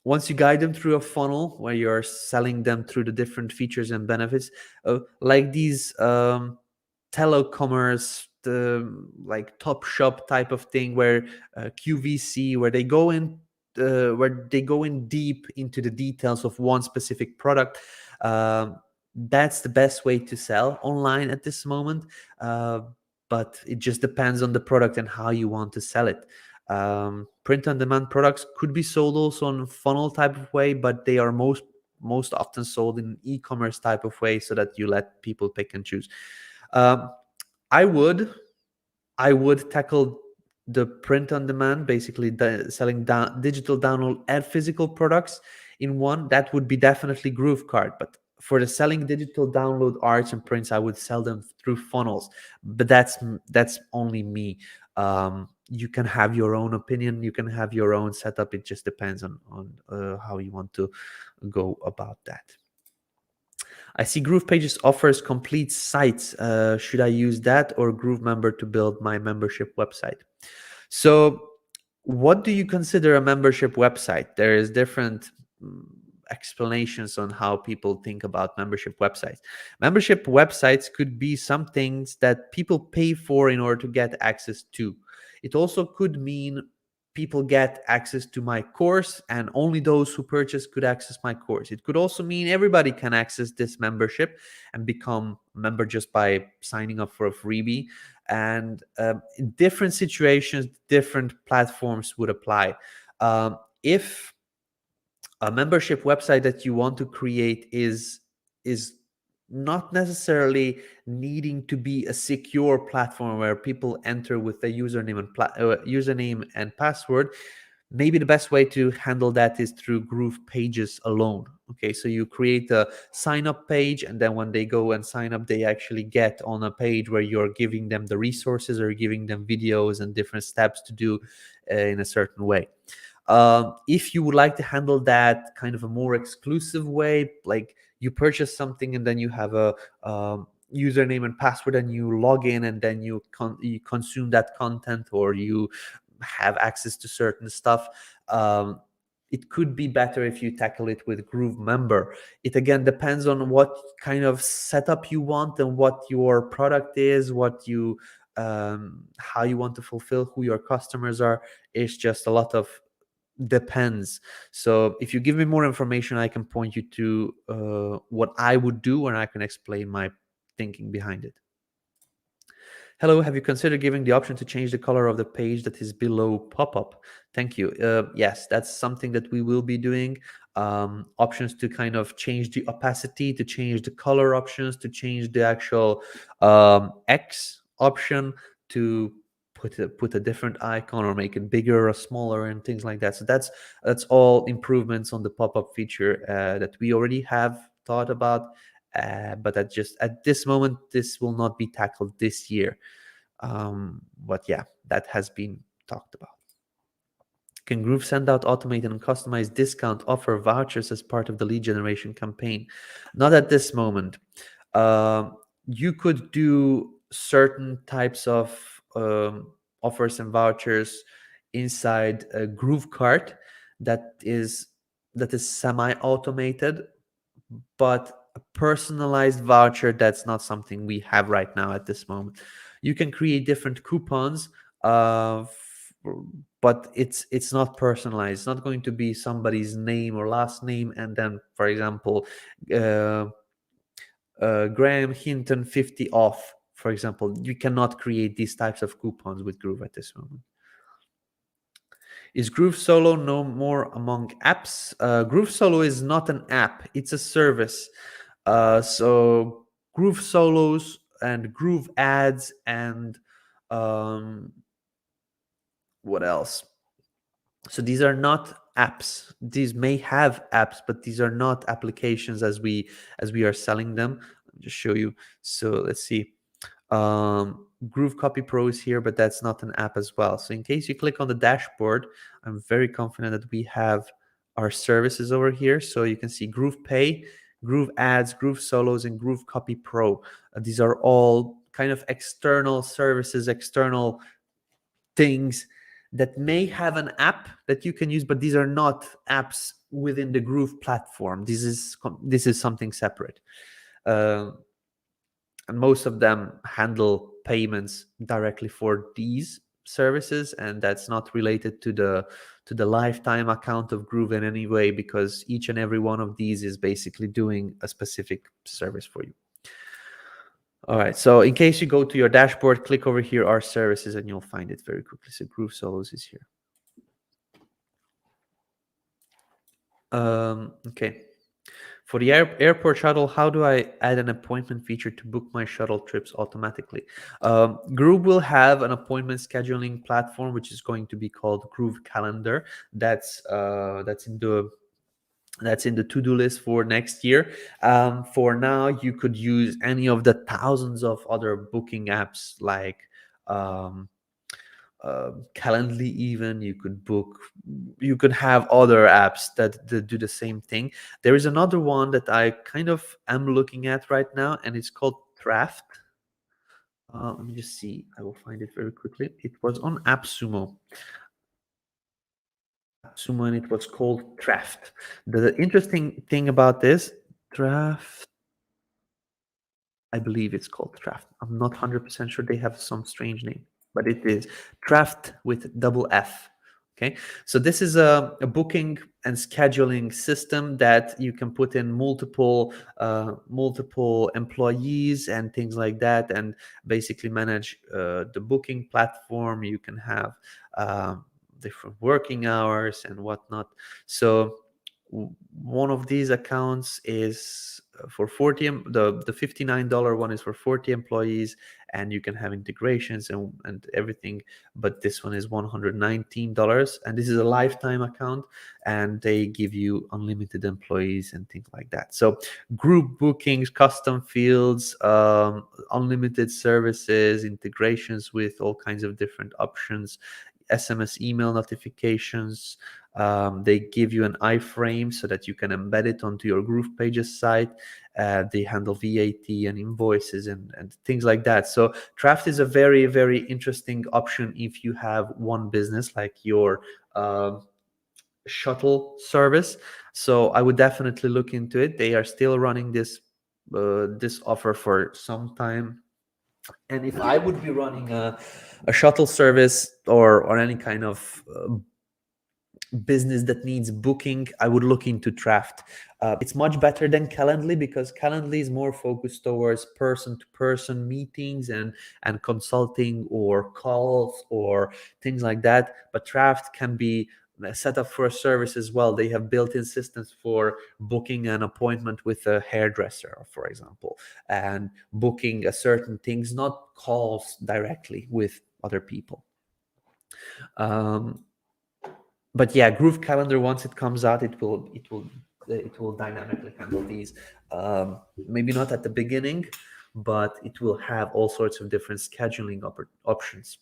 [SPEAKER 1] Once you guide them through a funnel where you're selling them through the different features and benefits, like these telecommerce, the like top shop type of thing, where QVC, where they go in deep into the details of one specific product. That's the best way to sell online at this moment, but it just depends on the product and how you want to sell it. Print on demand products could be sold also on funnel type of way, but they are most often sold in e-commerce type of way, so that you let people pick and choose. um, I would tackle the print on demand, basically selling digital download and physical products in one. That would be definitely GrooveCard. But for the selling digital download arts and prints, I would sell them through funnels. But that's only me. You can have your own opinion. You can have your own setup. It just depends on how you want to go about that. I see GroovePages offers complete sites. Should I use that or GrooveMember to build my membership website? So, what do you consider a membership website? There is different explanations on how people think about membership websites. Membership websites could be some things that people pay for in order to get access to. It also could mean people get access to my course and only those who purchase could access my course. It could also mean everybody can access this membership and become a member just by signing up for a freebie. And in different situations, different platforms would apply. If a membership website that you want to create is not necessarily needing to be a secure platform where people enter with a username and password, maybe the best way to handle that is through GroovePages alone. Okay, so you create a sign up page, and then when they go and sign up, they actually get on a page where you're giving them the resources or giving them videos and different steps to do in a certain way. If you would like to handle that kind of a more exclusive way, like you purchase something and then you have a username and password and you log in and then you consume that content, or you have access to certain stuff, it could be better if you tackle it with GrooveMember. It again depends on what kind of setup you want and what your product is, what you how you want to fulfill, who your customers are. It's just a lot of depends. So if you give me more information, I can point you to what I would do, and I can explain my thinking behind it. Hello, have you considered giving the option to change the color of the page that is below pop-up? Thank you. Yes, that's something that we will be doing. Options to kind of change the opacity, to change the color options, to change the actual X option, to put a different icon or make it bigger or smaller and things like that. So that's all improvements on the pop-up feature that we already have thought about. But at this moment, this will not be tackled this year. But yeah, that has been talked about. Can Groove send out automated and customized discount offer vouchers as part of the lead generation campaign? Not at this moment. You could do certain types of offers and vouchers inside a Groove cart that is semi-automated, but a personalized voucher, that's not something we have right now at this moment. You can create different coupons, but it's not personalized. It's not going to be somebody's name or last name and then, for example, Graham Hinton 50 off, for example. You cannot create these types of coupons with Groove at this moment. Is GrooveSolo no more among apps? GrooveSolo is not an app, it's a service. So Groove Solos and Groove Ads and what else? So these are not apps. These may have apps, but these are not applications as we are selling them. I'll just show you. So let's see. Groove Copy Pro is here, but that's not an app as well. So in case you click on the dashboard, I'm very confident that we have our services over here. So you can see Groove Pay, Groove Ads, Groove Solos, and Groove Copy Pro. These are all kind of external services, external things that may have an app that you can use, but these are not apps within the Groove platform. This is something separate. And most of them handle payments directly for these services, and that's not related to the lifetime account of Groove in any way, because each and every one of these is basically doing a specific service for you. All right, so in case you go to your dashboard, click over here, our services, and you'll find it very quickly. So GrooveSolos is here. Okay. For the airport shuttle, how do I add an appointment feature to book my shuttle trips automatically? Groove will have an appointment scheduling platform, which is going to be called Groove Calendar. That's in the to-do list for next year. For now, you could use any of the thousands of other booking apps like Calendly. Even you could have other apps that do the same thing. There is another one that I kind of am looking at right now, and it's called Draft. Let me just see, I will find it very quickly. It was on AppSumo, and it was called Draft. The interesting thing about this Draft, I believe it's called Draft. I'm not 100% sure. They have some strange name, but it is Draft with double F. Okay, so this is a booking and scheduling system that you can put in multiple employees and things like that, and basically manage the booking platform. You can have different working hours and whatnot. So one of these accounts is for 40, the $59 one is for 40 employees, and you can have integrations and everything, but this one is $119, and this is a lifetime account, and they give you unlimited employees and things like that. So group bookings, custom fields, unlimited services, integrations with all kinds of different options, SMS email notifications. They give you an iframe so that you can embed it onto your GroovePages site. They handle VAT and invoices and things like that. So Draft is a very, very interesting option if you have one business like your shuttle service. So I would definitely look into it. They are still running this offer for some time. And if I would be running a shuttle service or any kind of business that needs booking, I would look into Draft. It's much better than Calendly, because Calendly is more focused towards person-to-person meetings and consulting or calls or things like that. But Draft can be set up for a service as well. They have built-in systems for booking an appointment with a hairdresser, for example, and booking a certain things, not calls directly with other people. But yeah, Groove Calendar, once it comes out, it will dynamically handle these. Maybe not at the beginning, but it will have all sorts of different scheduling options.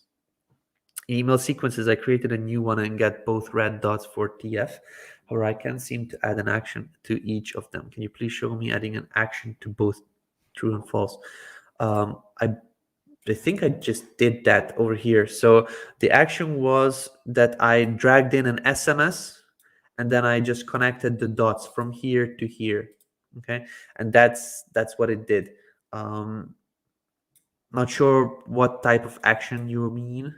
[SPEAKER 1] Email sequences, I created a new one and get both red dots for TF. However, I can't seem to add an action to each of them. Can you please show me adding an action to both true and false? I think I just did that over here. So the action was that I dragged in an SMS, and then I just connected the dots from here to here. Okay, and that's what it did. Not sure what type of action you mean.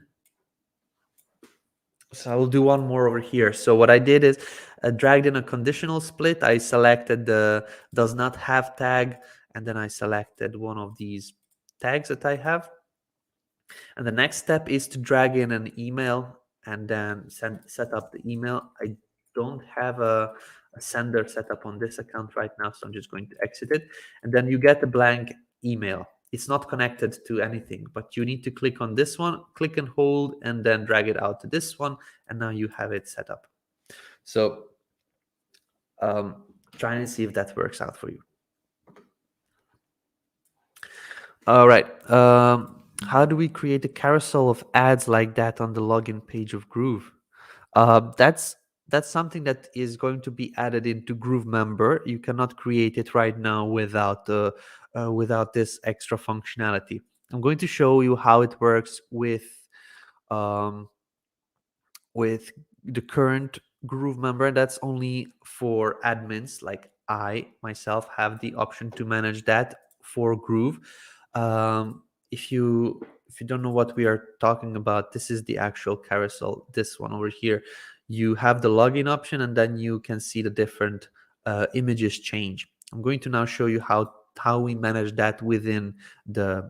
[SPEAKER 1] So I will do one more over here. So what I did is I dragged in a conditional split. I selected the does not have tag, and then I selected one of these tags that I have. And the next step is to drag in an email and then set up the email. I don't have a sender set up on this account right now, so I'm just going to exit it. And then you get a blank email. It's not connected to anything, but you need to click on this one, click and hold, and then drag it out to this one. And now you have it set up. So try and see if that works out for you. All right. How do we create a carousel of ads like that on the login page of Groove? That's something that is going to be added into GrooveMember. You cannot create it right now without this extra functionality. I'm going to show you how it works um, with the current GrooveMember. That's only for admins. Like I myself have the option to manage that for Groove. If you don't know what we are talking about, this is the actual carousel. This one over here, you have the login option, and then you can see the different images change. I'm going to now show you how we manage that within the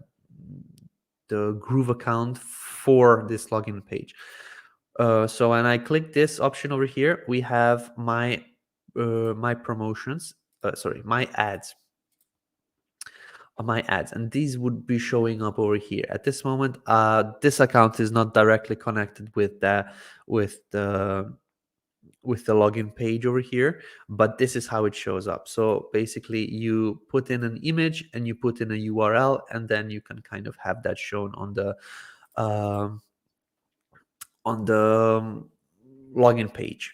[SPEAKER 1] Groove account for this login page. So when I click this option over here, we have my promotions, my ads, and these would be showing up over here. At this moment, this account is not directly connected with the with the login page over here, but this is how it shows up. So basically, you put in an image and you put in a URL, and then you can kind of have that shown um, on the login page.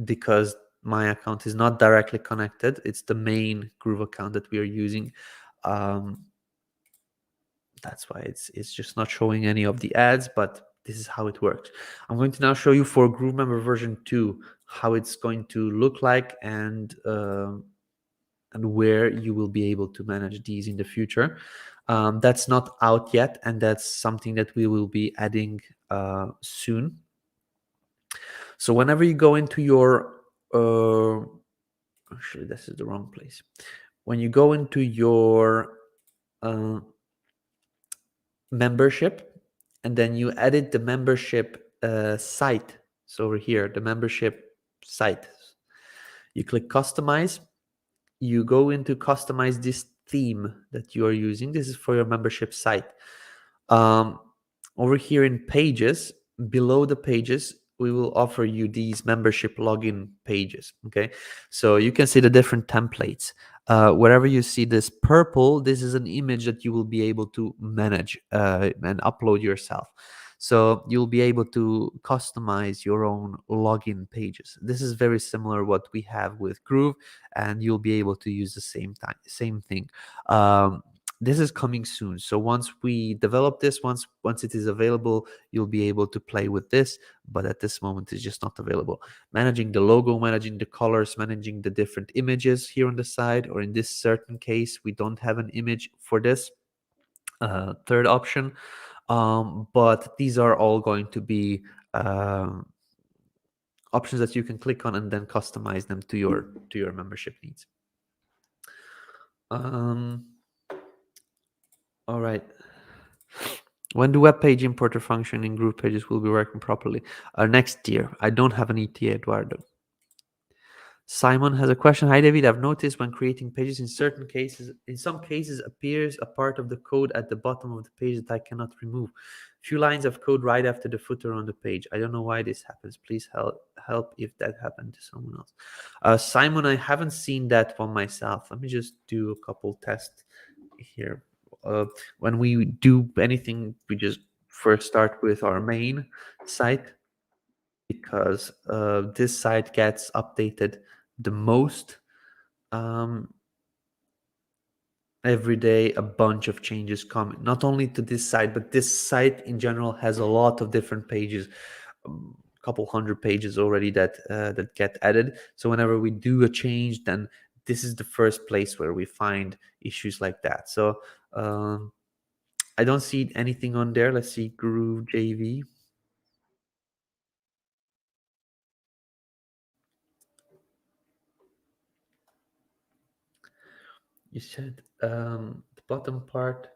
[SPEAKER 1] Because my account is not directly connected, it's the main Groove account that we are using. That's why it's just not showing any of the ads, but this is how it works. I'm going to now show you for GrooveMember version 2 how it's going to look like, and where you will be able to manage these in the future. That's not out yet, and that's something that we will be adding soon. So whenever you go into your actually, this is the wrong place. When you go into your membership, and then you edit the membership site. So over here, the membership site, you click customize. You go into customize this theme that you are using. This is for your membership site. Over here in pages, below the pages, we will offer you these membership login pages. Okay, so you can see the different templates. Wherever you see this purple, this is an image that you will be able to manage and upload yourself. So you'll be able to customize your own login pages. This is very similar what we have with Groove, and you'll be able to use the same thing. This is coming soon. So once we develop this, once it is available, you'll be able to play with this. But at this moment, it's just not available. Managing the logo, managing the colors, managing the different images here on the side, or in this certain case, we don't have an image for this third option. But these are all going to be options that you can click on and then customize them to your membership needs. All right. When the web page importer function in GroovePages will be working properly? Next year. I don't have an ETA, Eduardo. Simon has a question. Hi, David. I've noticed when creating pages, in some cases appears a part of the code at the bottom of the page that I cannot remove. Few lines of code right after the footer on the page. I don't know why this happens. Please help if that happened to someone else. Simon, I haven't seen that one myself. Let me just do a couple tests here. When we do anything, we just first start with our main site, because this site gets updated the most. Every day a bunch of changes come, not only to this site, but this site in general has a lot of different pages, a couple hundred pages already that get added. So whenever we do a change, then this is the first place where we find issues like that. So I don't see anything on there. Let's see, Groove JV. You said the bottom part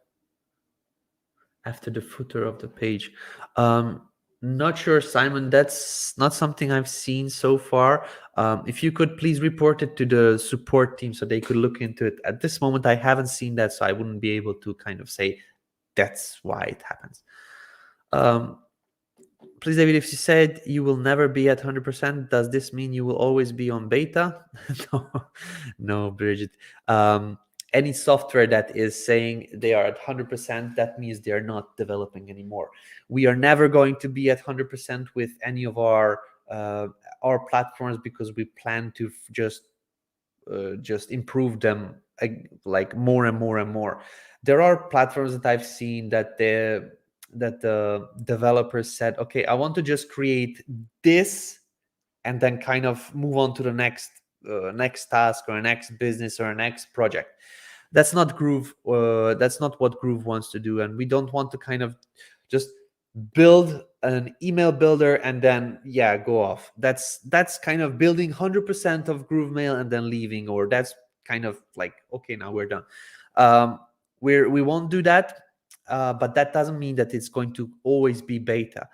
[SPEAKER 1] after the footer of the page. Not sure, Simon. That's not something I've seen so far. If you could please report it to the support team so they could look into it. At this moment, I haven't seen that, so I wouldn't be able to kind of say that's why it happens. Please, David, if you said you will never be at 100%, does this mean you will always be on beta? No, no, Bridget. any software that is saying they are at 100%, that means they're not developing anymore. We are never going to be at 100% with any of our platforms, because we plan to just improve them like more and more and more. There are platforms that I've seen that the developers said, okay, I want to just create this and then kind of move on to the next task or next business or next project. That's not Groove. That's not what Groove wants to do, and we don't want to kind of just build an email builder and then go off. That's kind of building 100% of Groove Mail and then leaving, or that's kind of like, okay, now we're done. We won't do that, but that doesn't mean that it's going to always be beta.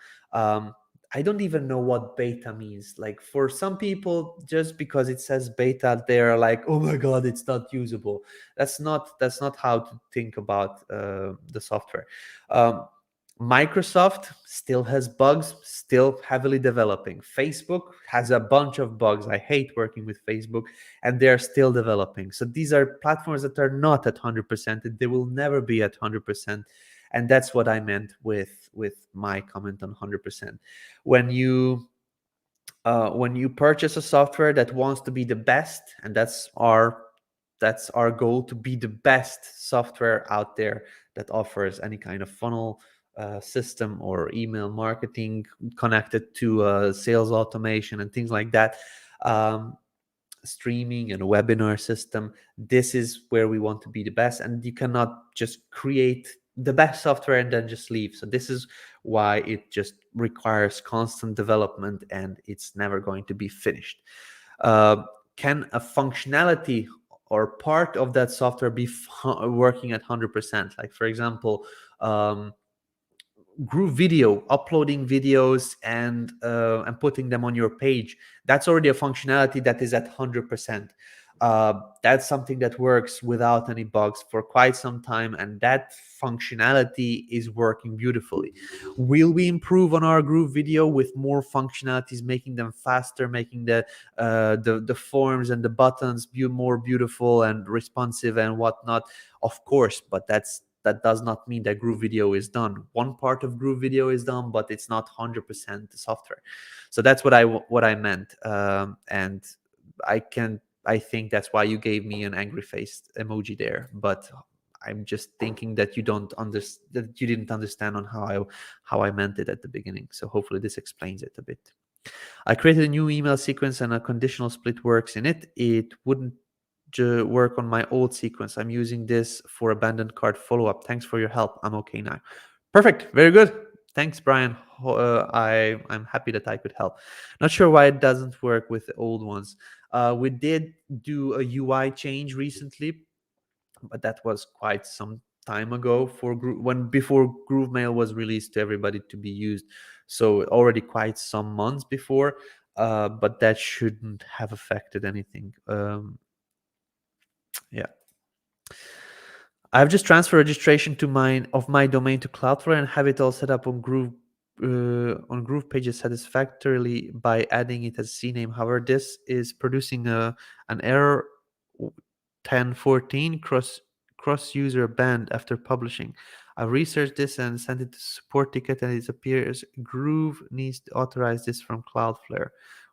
[SPEAKER 1] I don't even know what beta means. Like, for some people, just because it says beta, they're like, oh my god, it's not usable. That's not how to think about the software. Microsoft still has bugs, still heavily developing. Facebook has a bunch of bugs. I hate working with Facebook, and they're still developing. So these are platforms that are not at 100%, and they will never be at 100%. And that's what I meant with my comment on 100%. When you purchase a software that wants to be the best, and that's our goal, to be the best software out there that offers any kind of funnel system or email marketing connected to sales automation and things like that, streaming and a webinar system. This is where we want to be the best, and you cannot just create the best software and then just leave. So this is why it just requires constant development, and it's never going to be finished. Can a functionality or part of that software be working at 100%? Like, for example, Groove Video, uploading videos and putting them on your page. That's already a functionality that is at 100%. That's something that works without any bugs for quite some time, and that functionality is working beautifully. Will we improve on our Groove Video with more functionalities, making them faster, making the forms and the buttons more beautiful and responsive and whatnot? Of course, but that does not mean that Groove Video is done. One part of Groove Video is done, but it's not 100% the software. So that's what I meant, and I think that's why you gave me an angry face emoji there. But I'm just thinking that you didn't understand on how I meant it at the beginning. So hopefully this explains it a bit. I created a new email sequence and a conditional split works in it. It wouldn't work on my old sequence. I'm using this for abandoned cart follow-up. Thanks for your help. I'm okay now. Perfect. Very good. Thanks, Brian. I'm happy that I could help. Not sure why it doesn't work with the old ones. We did do a UI change recently, but that was quite some time ago before GrooveMail was released to everybody to be used. So already quite some months before, but that shouldn't have affected anything. Yeah. I've just transferred registration of my domain to Cloudflare and have it all set up on GroovePages satisfactorily by adding it as CNAME. However, this is producing an error 1014 cross user banned after publishing. I researched this and sent it to support ticket, and it appears Groove needs to authorize this from Cloudflare.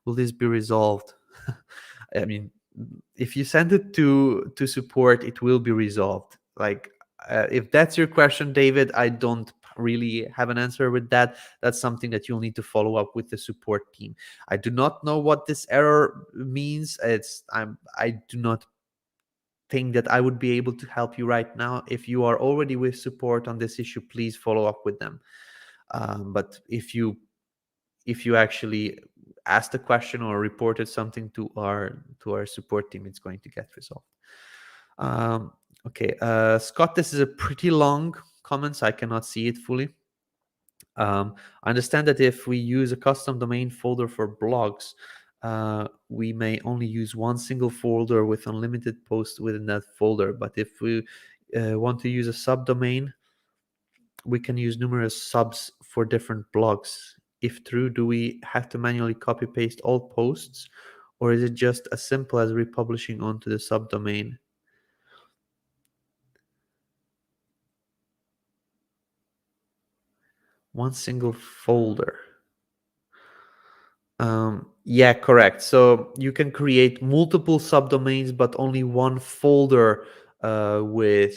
[SPEAKER 1] Will this be resolved? I mean, if you send it to support, it will be resolved. Like, if that's your question, David, I don't really have an answer with that. That's something that you'll need to follow up with the support team. I do not know what this error means. I do not think that I would be able to help you right now. If you are already with support on this issue, please follow up with them. But if you actually asked a question or reported something to our support team, it's going to get resolved. Okay, Scott, this is a pretty long comment, so I cannot see it fully. I understand that if we use a custom domain folder for blogs, we may only use one single folder with unlimited posts within that folder. But if we want to use a subdomain, we can use numerous subs for different blogs. If true, do we have to manually copy paste all posts, or is it just as simple as republishing onto the subdomain? One single folder. Yeah, correct. So you can create multiple subdomains, but only one folder with.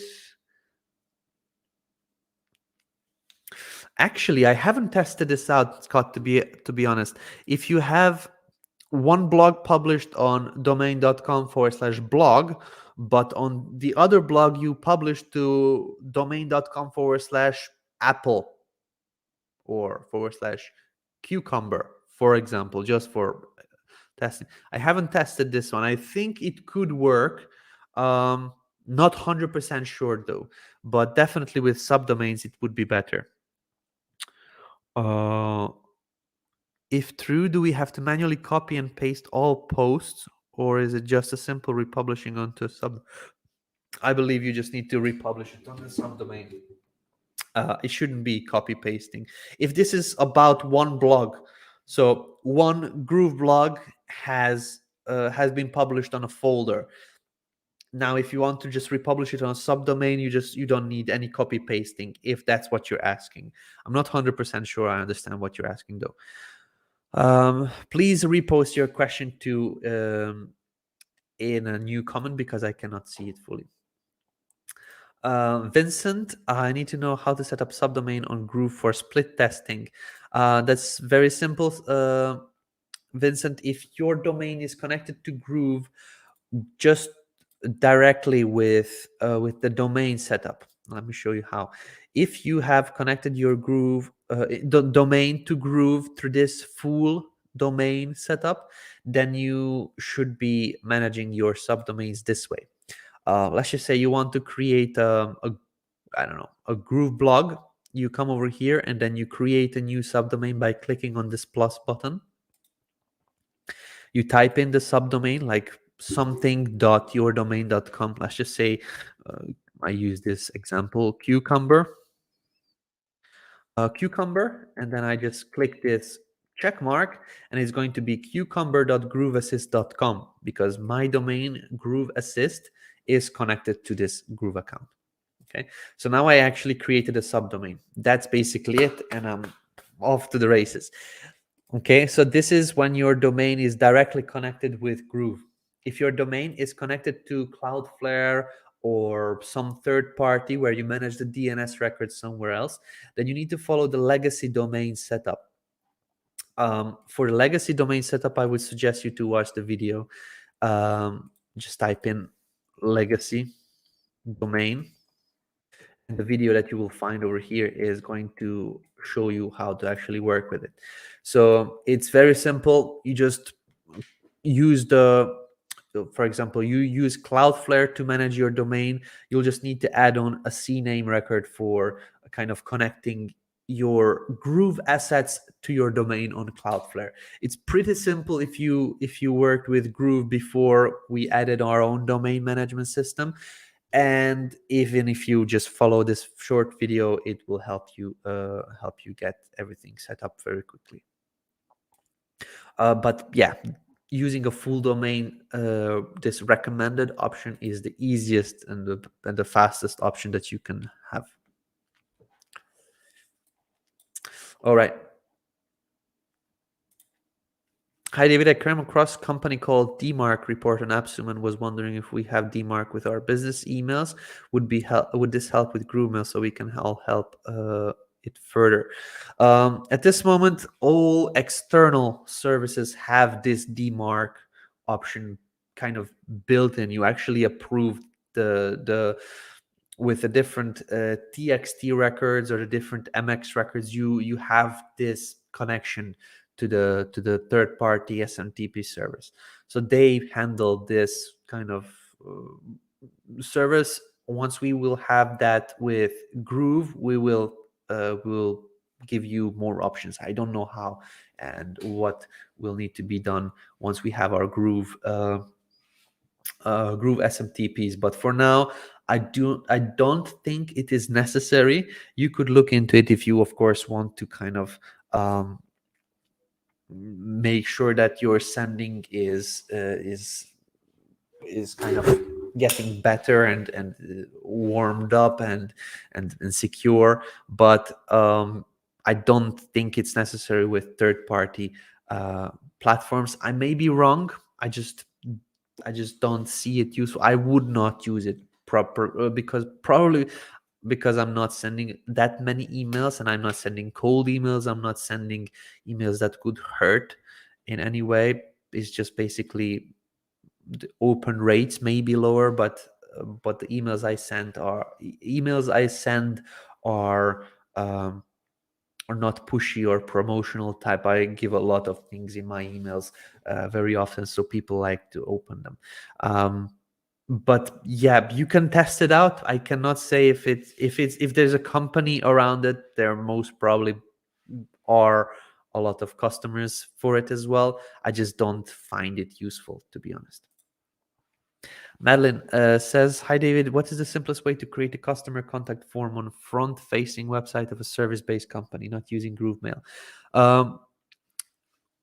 [SPEAKER 1] Actually, I haven't tested this out, Scott. To be honest, if you have one blog published on domain.com/blog, but on the other blog you publish to domain.com/apple or /cucumber, for example, just for testing. I haven't tested this one. I think it could work. Not 100% sure though, but definitely with subdomains it would be better. If true, do we have to manually copy and paste all posts, or is it just a simple republishing onto sub? I believe you just need to republish it on the subdomain. It shouldn't be copy pasting. If this is about one blog, so one Groove blog has been published on a folder. Now, if you want to just republish it on a subdomain, you don't need any copy pasting if that's what you're asking. I'm not 100% sure I understand what you're asking though. Please repost your question to in a new comment because I cannot see it fully. Vincent, I need to know how to set up subdomain on Groove for split testing. That's very simple. Vincent, if your domain is connected to Groove, just directly with the domain setup. Let me show you how. If you have connected your Groove domain to Groove through this full domain setup, then you should be managing your subdomains this way. Let's just say you want to create I don't know, a Groove blog. You come over here and then you create a new subdomain by clicking on this plus button. You type in the subdomain like something.yourdomain.com. Let's just say I use this example, cucumber, and then I just click this check mark, and it's going to be cucumber.grooveassist.com because my domain Groove Assist is connected to this Groove account. Okay, so now I actually created a subdomain. That's basically it, and I'm off to the races. Okay, so this is when your domain is directly connected with Groove. If your domain is connected to Cloudflare or some third party where you manage the DNS records somewhere else, then you need to follow the legacy domain setup. For the legacy domain setup, I would suggest you to watch the video. Just type in legacy domain. And the video that you will find over here is going to show you how to actually work with it. So it's very simple. You just use for example, you use Cloudflare to manage your domain. You'll just need to add on a CNAME record for kind of connecting your Groove assets to your domain on Cloudflare. It's pretty simple if you worked with Groove before we added our own domain management system. And even if you just follow this short video, it will help you get everything set up very quickly. But yeah, using a full domain, this recommended option is the easiest and the fastest option that you can have. All right. Hi, David. I came across a company called DMark report on AppSum and was wondering if we have DMark with our business emails. Would this help with GrooveMail so we can all help it further? At this moment, all external services have this DMark option kind of built in. You actually approve the with the different TXT records or the different MX records. You have this connection to the third party SMTP service. So they handle this kind of service. Once we will have that with Groove, we will give you more options. I don't know how and what will need to be done once we have our Groove Groove SMTPs, but for now I don't think it is necessary. You could look into it if you of course want to kind of make sure that your sending is kind of getting better and warmed up and secure. But I don't think it's necessary with third-party platforms. I may be wrong. I just don't see it useful. I would not use it probably because I'm not sending that many emails, and I'm not sending cold emails. I'm not sending emails that could hurt in any way. It's just basically the open rates may be lower, but the emails I send are not pushy or promotional type. I give a lot of things in my emails very often, so people like to open them. But yeah, you can test it out. I cannot say if there's a company around it. There most probably are a lot of customers for it as well. I just don't find it useful, to be honest. Madeline says, "Hi David, what is the simplest way to create a customer contact form on front-facing website of a service-based company not using GrooveMail?"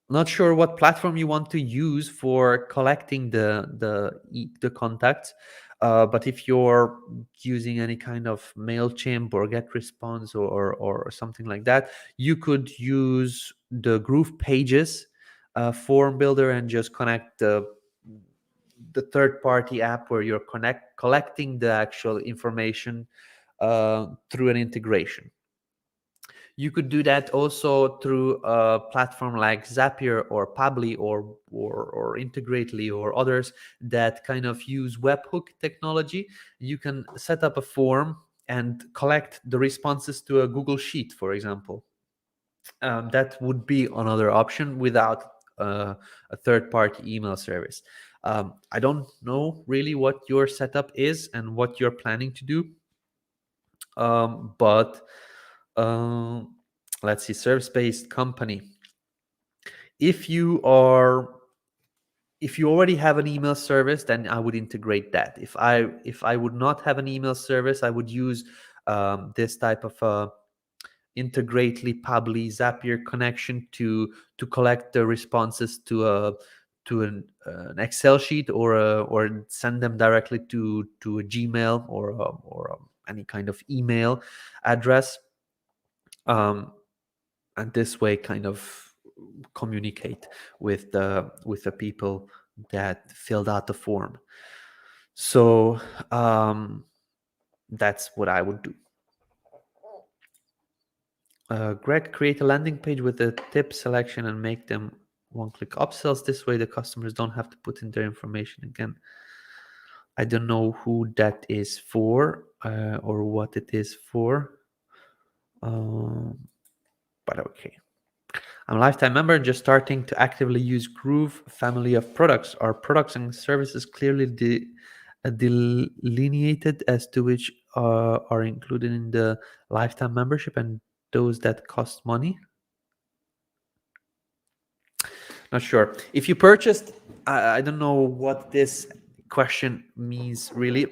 [SPEAKER 1] Not sure what platform you want to use for collecting the contacts, but if you're using any kind of MailChimp or GetResponse or something like that, you could use the GroovePages form builder and just connect the third-party app where you're collecting the actual information through an integration. You could do that also through a platform like Zapier or Pabbly or Integrately or others that kind of use webhook technology. You can set up a form and collect the responses to a Google Sheet, for example. That would be another option without a third-party email service. I don't know really what your setup is and what you're planning to do, but let's see, service-based company. If you already have an email service, then I would integrate that. If I would not have an email service, I would use this type of Integrately, Pabbly, Zapier connection to collect the responses to an Excel sheet or send them directly to a Gmail or any kind of email address, and this way kind of communicate with the people that filled out the form. So that's what I would do. Greg, create a landing page with a tip selection and make them one-click upsells. This way the customers don't have to put in their information again. I don't know who that is for or what it is for, but okay. I'm a lifetime member and just starting to actively use Groove family of products. Are products and services clearly delineated as to which are included in the lifetime membership and those that cost money? Not sure. If you purchased, I don't know what this question means really.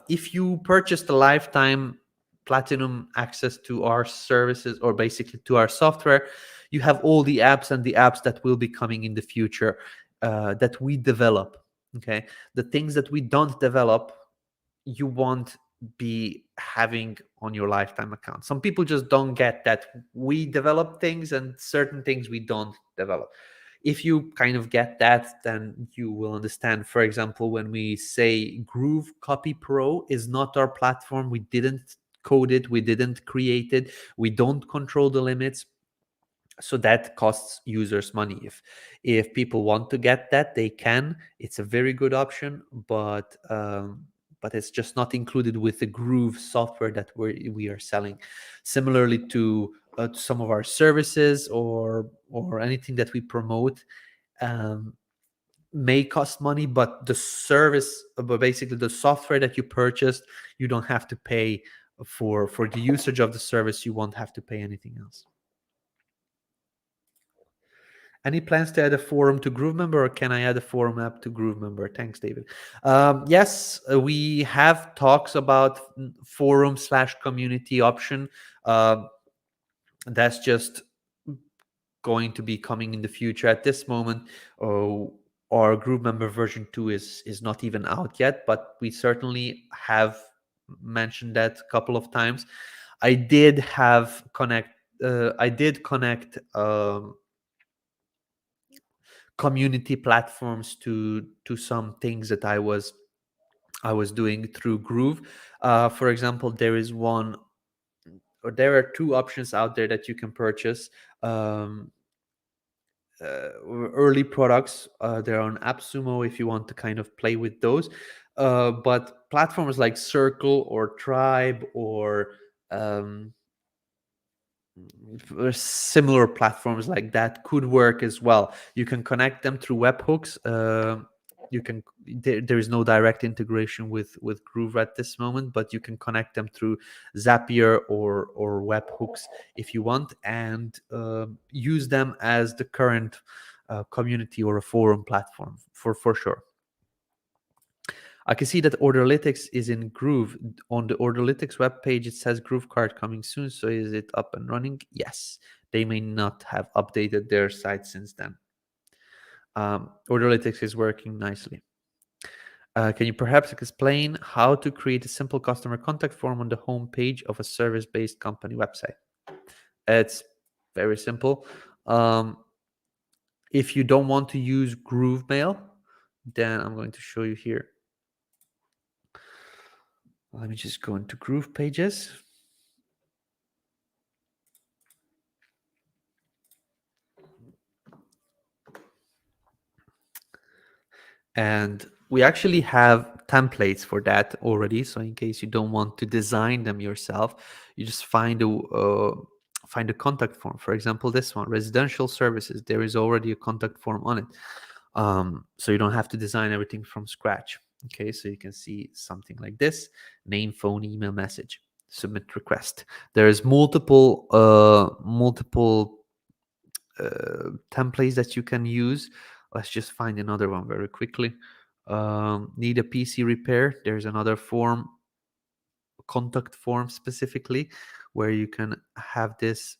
[SPEAKER 1] If you purchased a lifetime platinum access to our services or basically to our software, you have all the apps and the apps that will be coming in the future that we develop. Okay, the things that we don't develop, you won't be having on your lifetime account. Some people just don't get that we develop things and certain things we don't develop. If you kind of get that, then you will understand. For example, when we say Groove Copy Pro is not our platform, we didn't code it, we didn't create it, we don't control the limits, so that costs users money. If people want to get that, they can. It's a very good option, but it's just not included with the Groove software that we are selling. Similarly to some of our services or anything that we promote, may cost money, but the service, but basically the software that you purchased, you don't have to pay for the usage of the service. You won't have to pay anything else. Any plans to add a forum to GrooveMember, or can I add a forum app to GrooveMember? Thanks, David. Yes, we have talks about forum/community option. That's just going to be coming in the future. At this moment, our GrooveMember version 2 is not even out yet, but we certainly have mentioned that a couple of times. I did have I did connect community platforms to some things that I was doing through Groove. For example, there is one, or there are two options out there that you can purchase. Um, Early products. They're on AppSumo if you want to kind of play with those. But platforms like Circle or Tribe or similar platforms like that could work as well. You can connect them through webhooks. You can there is no direct integration with Groove at this moment, but you can connect them through Zapier or webhooks if you want, and use them as the current community or a forum platform for sure. I can see that Orderlytics is in Groove. On the Orderlytics webpage, it says Groove card coming soon. So is it up and running? Yes. They may not have updated their site since then. Orderlytics is working nicely. Can you perhaps explain how to create a simple customer contact form on the home page of a service-based company website? It's very simple. If you don't want to use GrooveMail, then I'm going to show you here. Let me just go into GroovePages. And we actually have templates for that already. So in case you don't want to design them yourself, you just find a contact form. For example, this one, residential services, there is already a contact form on it. So you don't have to design everything from scratch. Okay, so you can see something like this: name, phone, email, message, submit request. There's multiple templates that you can use. Let's just find another one very quickly. Need a PC repair. There's another form, contact form specifically, where you can have this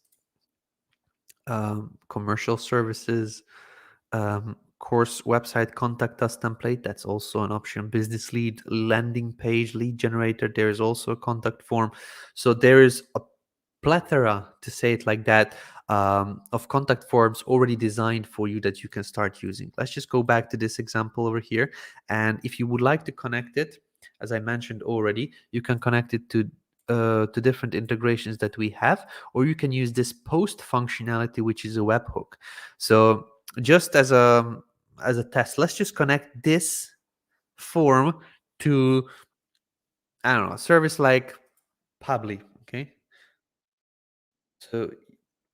[SPEAKER 1] commercial services, course website, contact us template. That's also an option. Business lead, landing page, lead generator. There is also a contact form. So there is a plethora, to say it like that, of contact forms already designed for you that you can start using. Let's just go back to this example over here. And if you would like to connect it, as I mentioned already, you can connect it to different integrations that we have, or you can use this post functionality, which is a webhook. So just as a test, let's just connect this form to, I don't know, a service like Publi. Okay, so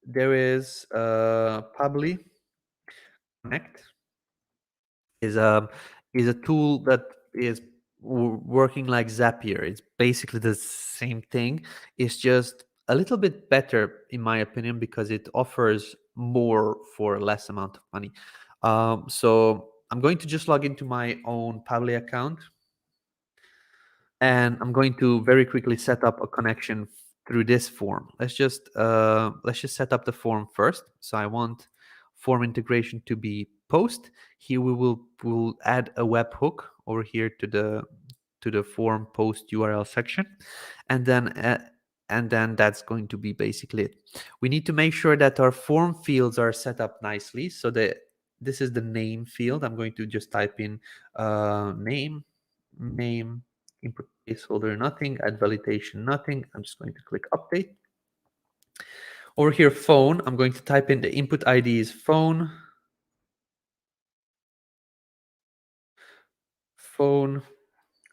[SPEAKER 1] there is Publi Connect is a tool that is working like Zapier. It's basically the same thing. It's just a little bit better, in my opinion, because it offers more for less amount of money. So I'm going to just log into my own Publi account, and I'm going to very quickly set up a connection through this form. Let's just set up the form first. So I want form integration to be post. Here we'll add a webhook over here to the form post URL section, and then that's going to be basically it. We need to make sure that our form fields are set up nicely. So this is the name field. I'm going to just type in name, input placeholder, nothing, add validation, nothing. I'm just going to click update. Over here, phone, I'm going to type in the input ID is phone,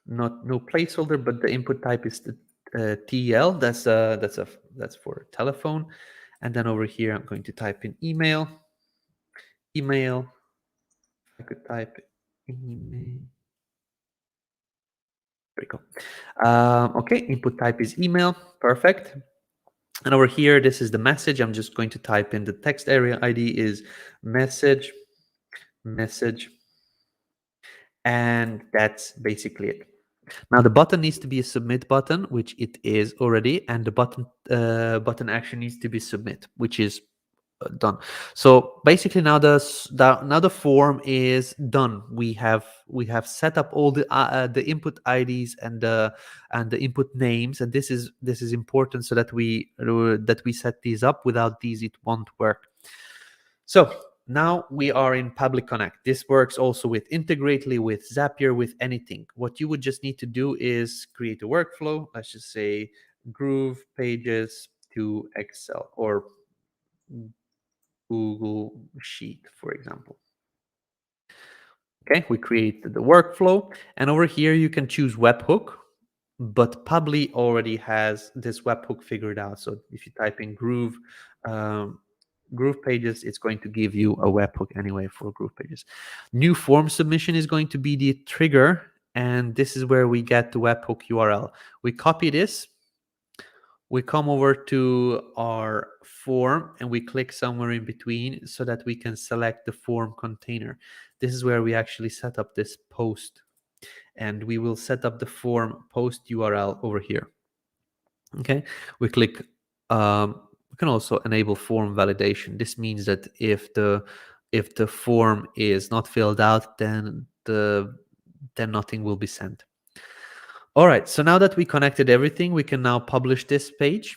[SPEAKER 1] no placeholder, but the input type is the TL. That's for telephone. And then over here, I'm going to type in email. I could type email. There we go. Okay, input type is email. Perfect. And over here, this is the message. I'm just going to type in the text area ID is message, and that's basically it. Now the button needs to be a submit button, which it is already, and the button action needs to be submit, which is done. So basically now the form is done. We have set up all the input IDs and the input names, and this is important so that we set these up. Without these it won't work. So now we are in Public Connect. This works also with Integrately, with Zapier, with anything. What you would just need to do is create a workflow. Let's just say GroovePages to Excel, or Google Sheet, for example. Okay, we create the workflow, and over here you can choose webhook, but Publi already has this webhook figured out. So if you type in GroovePages, it's going to give you a webhook anyway for GroovePages. New form submission is going to be the trigger, and this is where we get the webhook URL. We copy this, we come over to our form, and we click somewhere in between so that we can select the form container. This is where we actually set up this post, and we will set up the form post URL over here. Okay, we click we can also enable form validation. This means that if the form is not filled out, then nothing will be sent. All right, so now that we connected everything, we can now publish this page.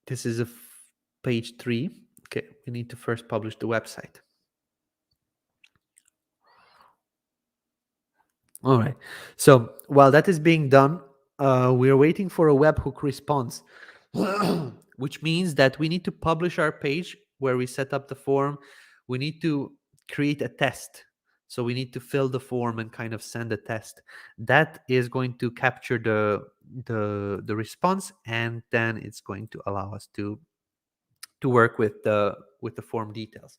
[SPEAKER 1] This is page 3. Okay, we need to first publish the website. All right, so while that is being done, we are waiting for a webhook response, which means that we need to publish our page where we set up the form. We need to create a test. So we need to fill the form and kind of send a test. That is going to capture the response, and then it's going to allow us to work with the form details.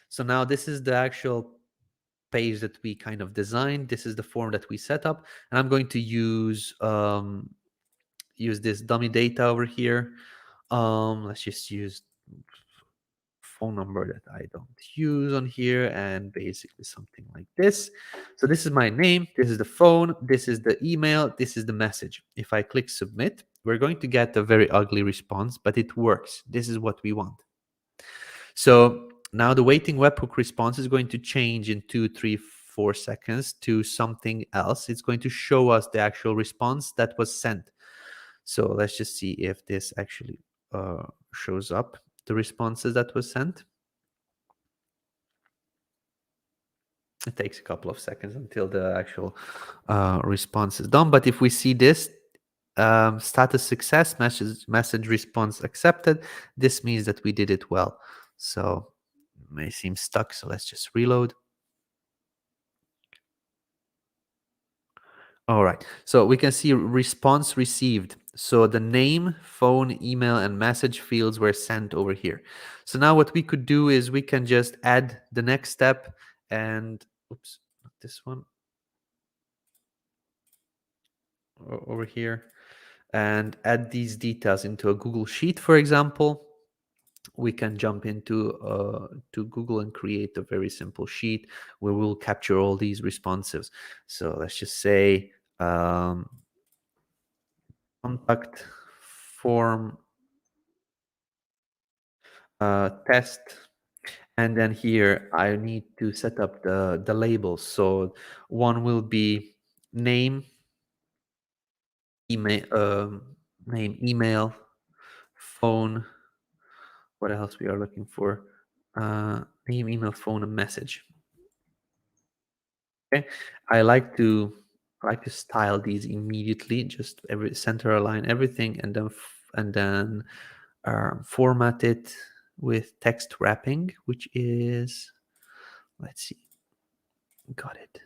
[SPEAKER 1] So now this is the actual page that we kind of designed. This is the form that we set up, and I'm going to use this dummy data over here. Let's just use phone number that I don't use on here, and basically something like this. So this is my name, this is the phone, this is the email, this is the message. If I click submit, we're going to get a very ugly response, but it works. This is what we want. So now the waiting webhook response is going to change in 2, 3, 4 seconds to something else. It's going to show us the actual response that was sent. So let's just see if this actually shows up, the responses that was sent. It takes a couple of seconds until the actual response is done. But if we see this status success, message response accepted, this means that we did it well. So it may seem stuck, so let's just reload. All right, so we can see response received. So the name, phone, email, and message fields were sent over here. So now what we could do is we can just add the next step, and oops, not this one, over here, and add these details into a Google Sheet, for example. We can jump into to Google and create a very simple sheet where we'll capture all these responses. So let's just say contact form test, and then here I need to set up the labels. So one will be name, email, phone. What else we are looking for? Name, email, phone, and message. Okay, I like to style these immediately. Just center align everything, and then format it with text wrapping, which is, let's see, got it.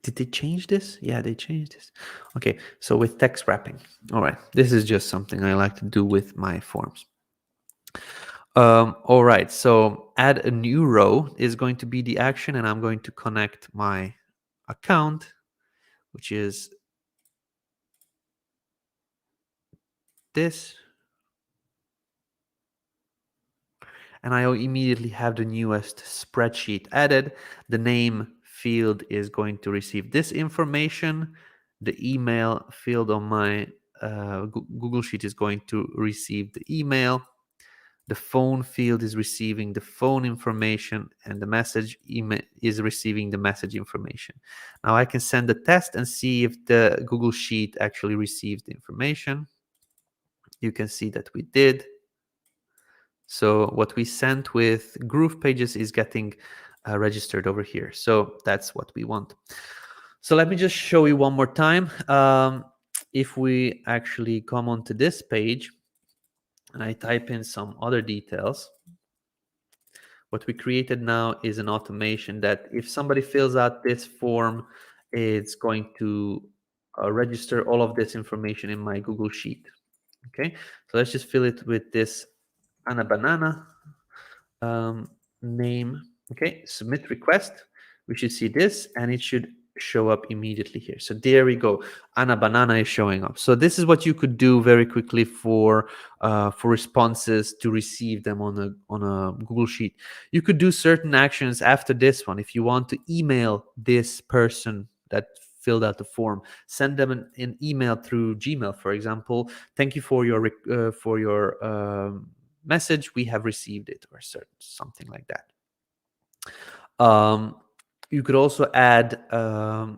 [SPEAKER 1] Did they change this? Yeah, they changed this. Okay, so with text wrapping. All right, this is just something I like to do with my forms. All right, so add a new row is going to be the action, and I'm going to connect my account, which is this. And I immediately have the newest spreadsheet added. The name field is going to receive this information. the email field on my Google Sheet is going to receive the email. The phone field is receiving the phone information, and the message email is receiving the message information. Now I can send a test and see if the Google Sheet actually receives the information. You can see that we did. So what we sent with GroovePages is getting registered over here. So that's what we want. So let me just show you one more time. If we actually come onto this page and I type in some other details, what we created now is an automation that if somebody fills out this form, it's going to register all of this information in my Google Sheet. Okay, so let's just fill it with this Anna Banana name. Okay, submit request. We should see this and it should show up immediately here. So there we go. Anna Banana is showing up. So this is what you could do very quickly for responses to receive them on a Google Sheet. You could do certain actions after this one. If you want to email this person that filled out the form, send them an email through Gmail, for example. Thank you for your message. We have received it, or something like that. You could also add a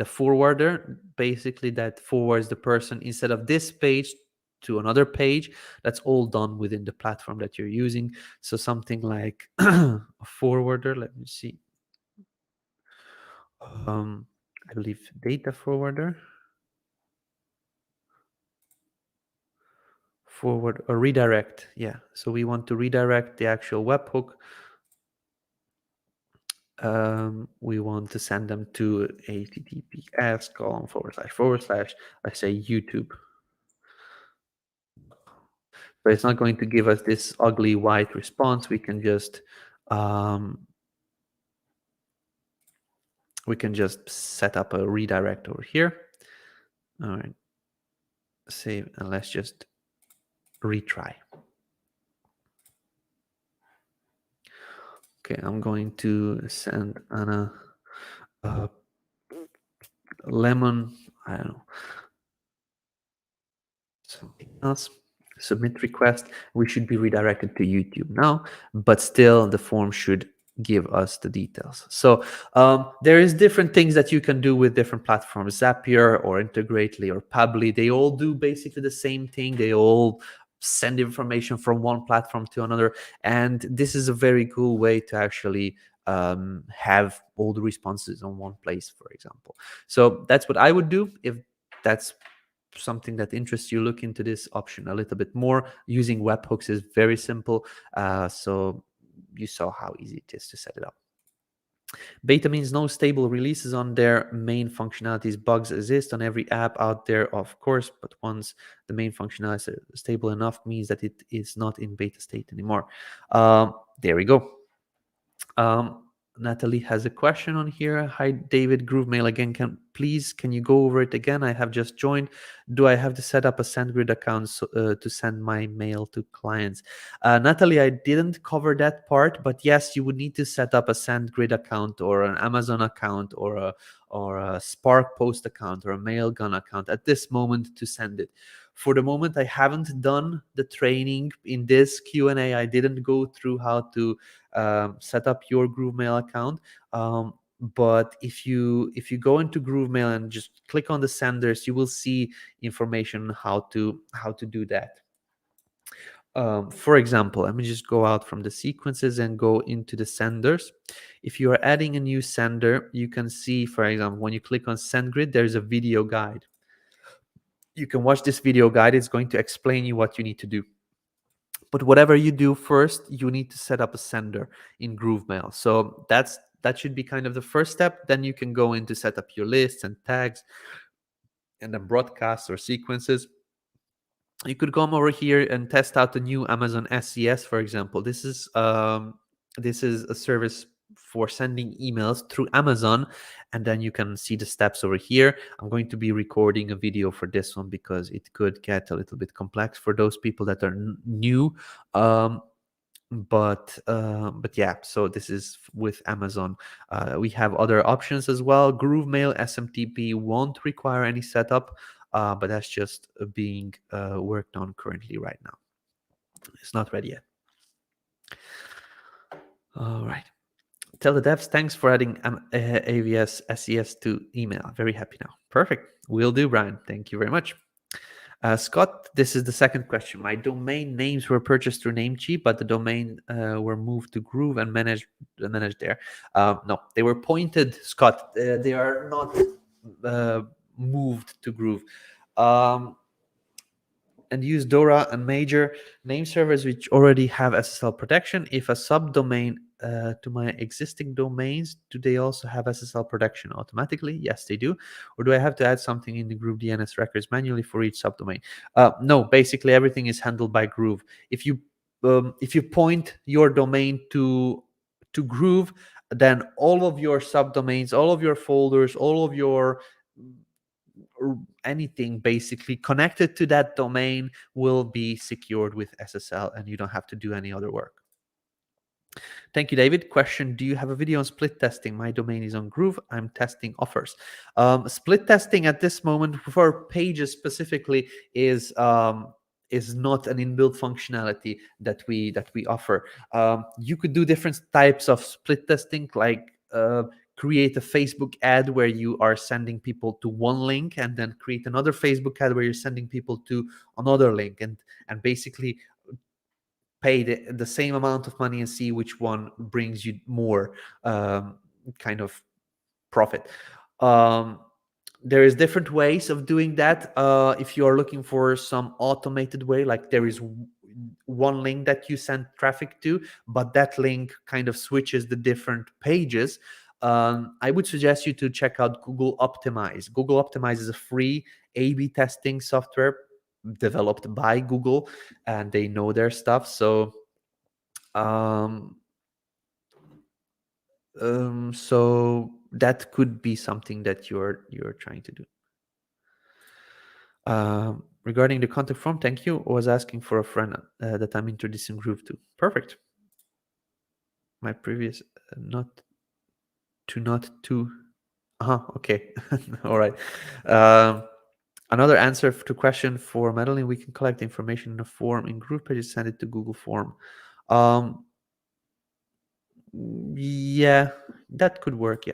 [SPEAKER 1] forwarder, basically that forwards the person instead of this page to another page. That's all done within the platform that you're using. So something like a forwarder. Let me see. I believe data forwarder. Forward or redirect. Yeah. So we want to redirect the actual webhook. We want to send them to https:// let's say YouTube. But it's not going to give us this ugly white response. We can just set up a redirect over here. All right, save, and let's just retry. Okay, I'm going to send Anna lemon, I don't know, something else. Submit request. We should be redirected to YouTube now, but still the form should give us the details. So there is different things that you can do with different platforms, Zapier or Integrately or Pably. They all do basically the same thing. They all send information from one platform to another, and this is a very cool way to actually have all the responses on one place, for example. So that's what I would do. If that's something that interests you, look into this option a little bit more. Using webhooks is very simple. So you saw how easy it is to set it up. Beta means no stable releases on their main functionalities. Bugs exist on every app out there, of course, but once the main functionality is stable enough, means that it is not in beta state anymore. There we go. Natalie has a question on here. Hi, David, GrooveMail again. Can you go over it again? I have just joined. Do I have to set up a SendGrid account to send my mail to clients? Natalie, I didn't cover that part, but yes, you would need to set up a SendGrid account or an Amazon account or a Spark Post account or a Mailgun account at this moment to send it. For the moment, I haven't done the training in this Q&A. I didn't go through how to set up your GrooveMail account. But if you go into GrooveMail and just click on the senders, you will see information how to do that. For example, let me just go out from the sequences and go into the senders. If you are adding a new sender, you can see, for example, when you click on SendGrid, there's a video guide. You can watch this video guide. It's going to explain you what you need to do. But whatever you do first, you need to set up a sender in GrooveMail. So that should be kind of the first step. Then you can go in to set up your lists and tags and then broadcasts or sequences. You could come over here and test out the new Amazon SES, for example. This is a service for sending emails through Amazon, and then you can see the steps over here. I'm going to be recording a video for this one because it could get a little bit complex for those people that are new. but yeah, so this is with Amazon. We have other options as well. GrooveMail SMTP won't require any setup, but that's just being worked on currently right now. It's not ready yet. All right. Tell the devs, thanks for adding AVS SES to email. Very happy now. Perfect. Will do, Brian. Thank you very much. Scott, this is the second question. My domain names were purchased through Namecheap, but the domain were moved to Groove and managed there. No, they were pointed, Scott. They are not moved to Groove. And use Dora and major name servers which already have SSL protection. If a subdomain to my existing domains, do they also have SSL protection automatically? Yes, they do. Or do I have to add something in the Groove DNS records manually for each subdomain? No, basically everything is handled by Groove. If you point your domain to Groove, then all of your subdomains, all of your folders, all of your anything basically connected to that domain will be secured with SSL, and you don't have to do any other work. Thank you, David. Question: do you have a video on split testing? My domain is on Groove. I'm testing offers. Split testing at this moment for pages specifically is not an inbuilt functionality that we offer. You could do different types of split testing, like create a Facebook ad where you are sending people to one link, and then create another Facebook ad where you're sending people to another link, and basically pay the same amount of money and see which one brings you more kind of profit. There is different ways of doing that. If you are looking for some automated way, like there is one link that you send traffic to, but that link kind of switches the different pages, I would suggest you to check out Google Optimize. Google Optimize is a free A/B testing software developed by Google, and they know their stuff. So so that could be something that you're trying to do. Regarding the contact form, thank you. I was asking for a friend that I'm introducing Groove to. Perfect. My previous not to. Okay. All right. Another answer to question for Madeline: we can collect information in a form in GroovePages, send it to Google Form. Yeah, that could work. Yeah.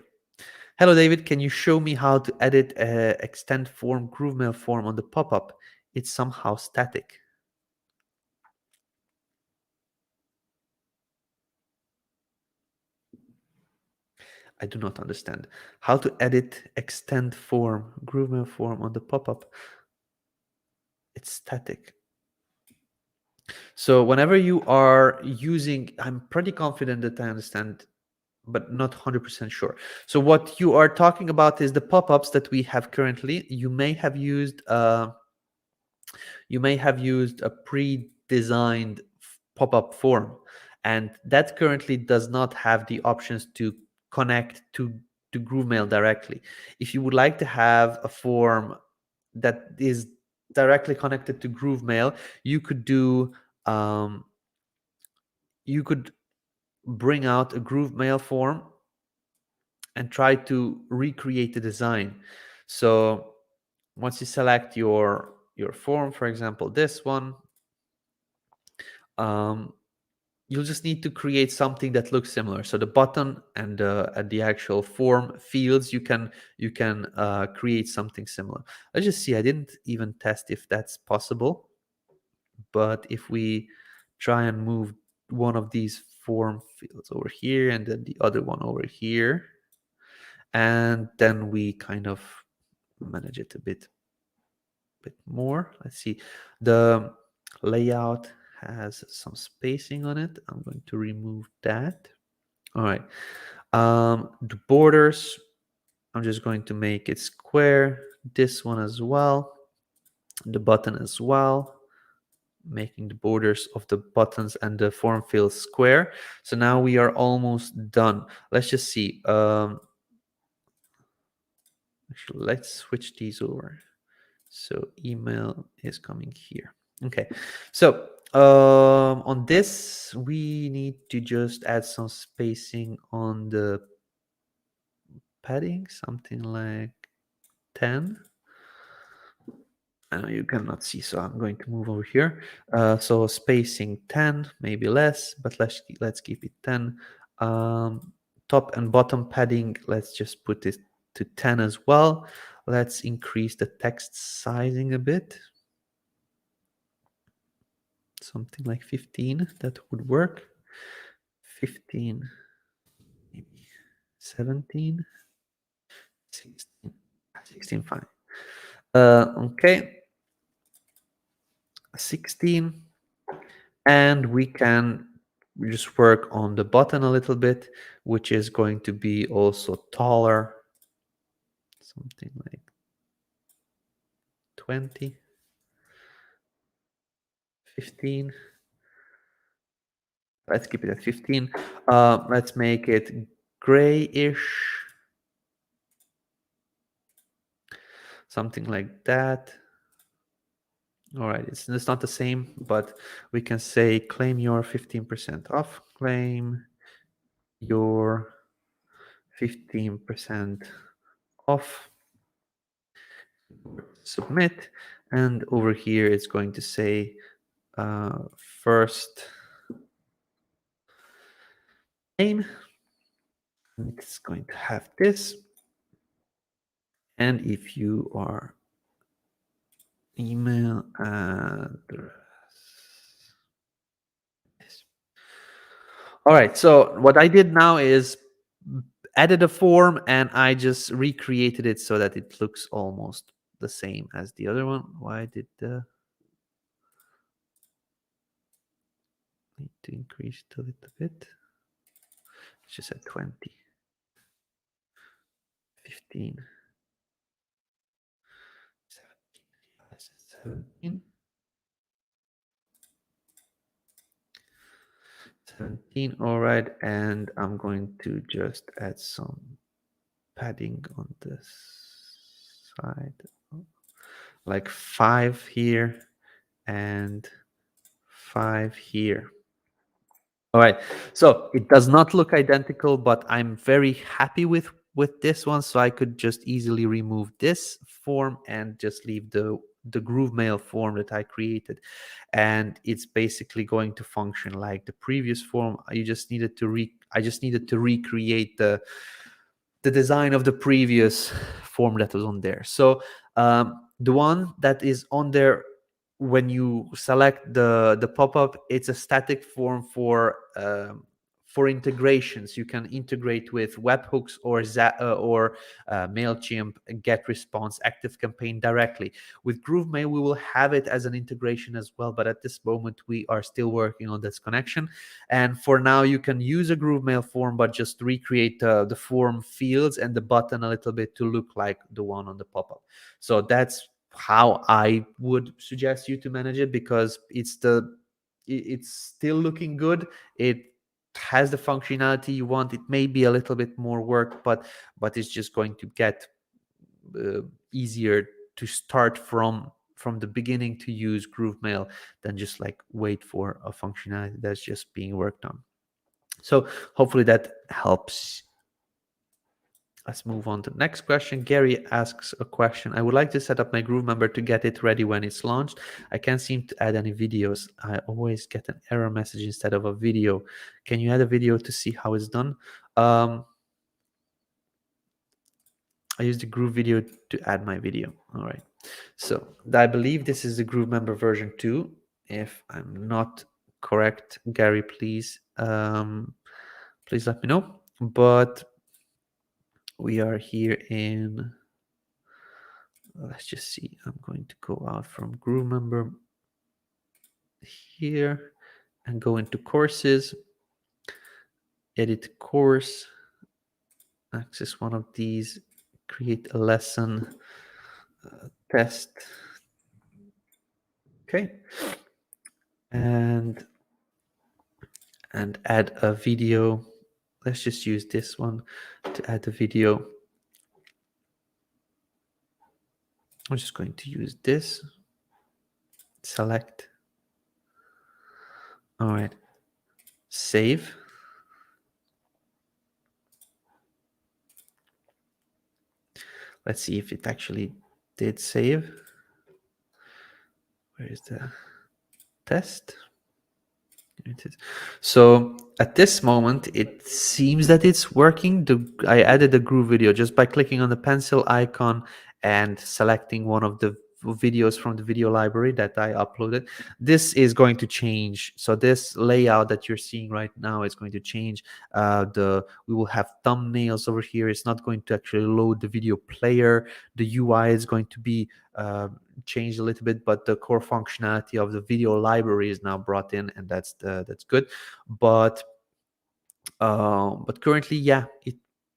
[SPEAKER 1] Hello, David. Can you show me how to edit extend form GrooveMail form on the pop-up? It's somehow static. I do not understand how to edit extend form GrooveMail form on the pop-up. It's static. So whenever you are using, I'm pretty confident that I understand, but not 100% sure. So what you are talking about is the pop-ups that we have currently. You may have used a pre-designed pop-up form, and that currently does not have the options to connect to GrooveMail directly. If you would like to have a form that is directly connected to GrooveMail, you could do you could bring out a GrooveMail form and try to recreate the design. So once you select your form, for example, this one, you'll just need to create something that looks similar. So the button and the actual form fields, you can create something similar. Let's just see. I didn't even test if that's possible, but if we try and move one of these form fields over here and then the other one over here, and then we kind of manage it a bit more. Let's see. The layout has some spacing on it. I'm going to remove that. All right. The borders, I'm just going to make it square. This one as well. The button as well. Making the borders of the buttons and the form field square. So now we are almost done. Let's just see. Actually, let's switch these over. So email is coming here. Okay. So On this, we need to just add some spacing on the padding, something like 10. I know you cannot see, so I'm going to move over here. So spacing 10, maybe less, but let's keep it 10. Top and bottom padding, let's just put it to 10 as well. Let's increase the text sizing a bit. Something like 15, that would work. 15, maybe 17, 16, 16, fine. Okay, 16. And we can just work on the button a little bit, which is going to be also taller, something like 20, 15. Let's keep it at 15. Let's make it grayish, something like that. All right, it's not the same, but we can say claim your 15% off. Claim your 15% off. Submit, and over here it's going to say first name. It's going to have this, and if you are email address. All right, so what I did now is added a form and I just recreated it so that it looks almost the same as the other one. Why did the need to increase it a little bit? It's just at 20, 15, 17. 17. All right, and I'm going to just add some padding on this side, like 5 here and 5 here. All right, so it does not look identical, but I'm very happy with this one, so I could just easily remove this form and just leave the GrooveMail form that I created, and it's basically going to function like the previous form. I just needed to recreate the design of the previous form that was on there. So the one that is on there when you select the pop-up, it's a static form for integrations. You can integrate with webhooks or Mailchimp, GetResponse, ActiveCampaign directly. With GrooveMail, we will have it as an integration as well, but at this moment we are still working on this connection. And for now, you can use a GrooveMail form, but just recreate the form fields and the button a little bit to look like the one on the pop-up. So that's how I would suggest you to manage it, because it's still looking good. It has the functionality you want. It may be a little bit more work, but it's just going to get easier to start from the beginning to use GrooveMail than just like wait for a functionality that's just being worked on. So hopefully that helps. Let's move on to the next question. Gary asks a question. I would like to set up my GrooveMember to get it ready when it's launched. I can't seem to add any videos. I always get an error message instead of a video. Can you add a video to see how it's done? I use the Groove video to add my video. All right. So I believe this is the GrooveMember version 2. If I'm not correct, Gary, please let me know. But we are here in, let's just see, I'm going to go out from GrooveMember here and go into courses, edit course, access one of these, create a lesson, test. Okay. And add a video. Let's just use this one to add the video. I'm just going to use this, select, All right, save. Let's see if it actually did save. Where is the test? It is. So at this moment, it seems that it's working. I added a Groove video just by clicking on the pencil icon and selecting one of the videos from the video library that I uploaded. This is going to change. So this layout that you're seeing right now is going to change. We will have thumbnails over here. It's not going to actually load the video player. The UI is going to be changed a little bit, but the core functionality of the video library is now brought in, and that's good. But currently, yeah,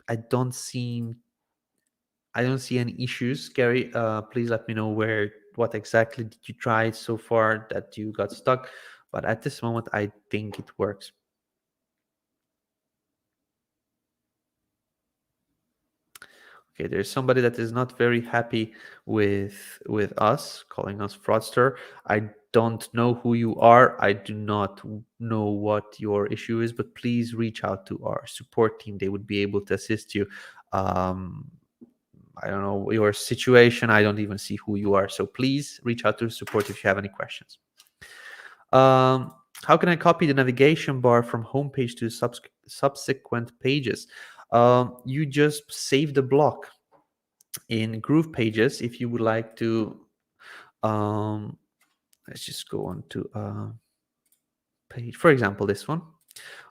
[SPEAKER 1] I don't see any issues. Gary, please let me know what exactly did you try so far that you got stuck. But at this moment, I think it works. Okay, there's somebody that is not very happy with us, calling us fraudster. I don't know who you are. I do not know what your issue is, but please reach out to our support team. They would be able to assist you. Um, I don't know your situation. I don't even see who you are. So please reach out to support if you have any questions. How can I copy the navigation bar from homepage to subsequent pages? You just save the block in GroovePages. If you would like to, let's just go on to page, for example, this one.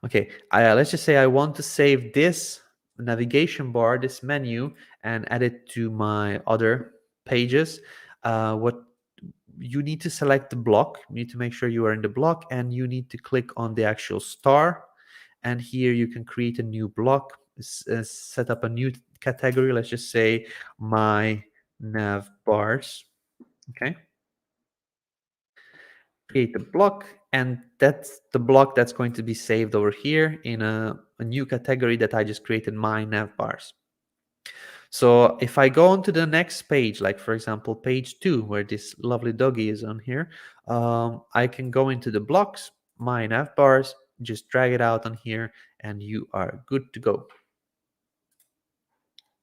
[SPEAKER 1] Okay, let's just say I want to save this navigation bar, this menu, and add it to my other pages. What you need to select the block. You need to make sure you are in the block, and you need to click on the actual star. And here you can create a new block, set up a new category. Let's just say my nav bars. Okay, create a block, and that's the block that's going to be saved over here in a new category that I just created, my nav bars. So if I go on to the next page, like for example, page 2, where this lovely doggy is on here, I can go into the blocks, my nav bars, just drag it out on here, and you are good to go.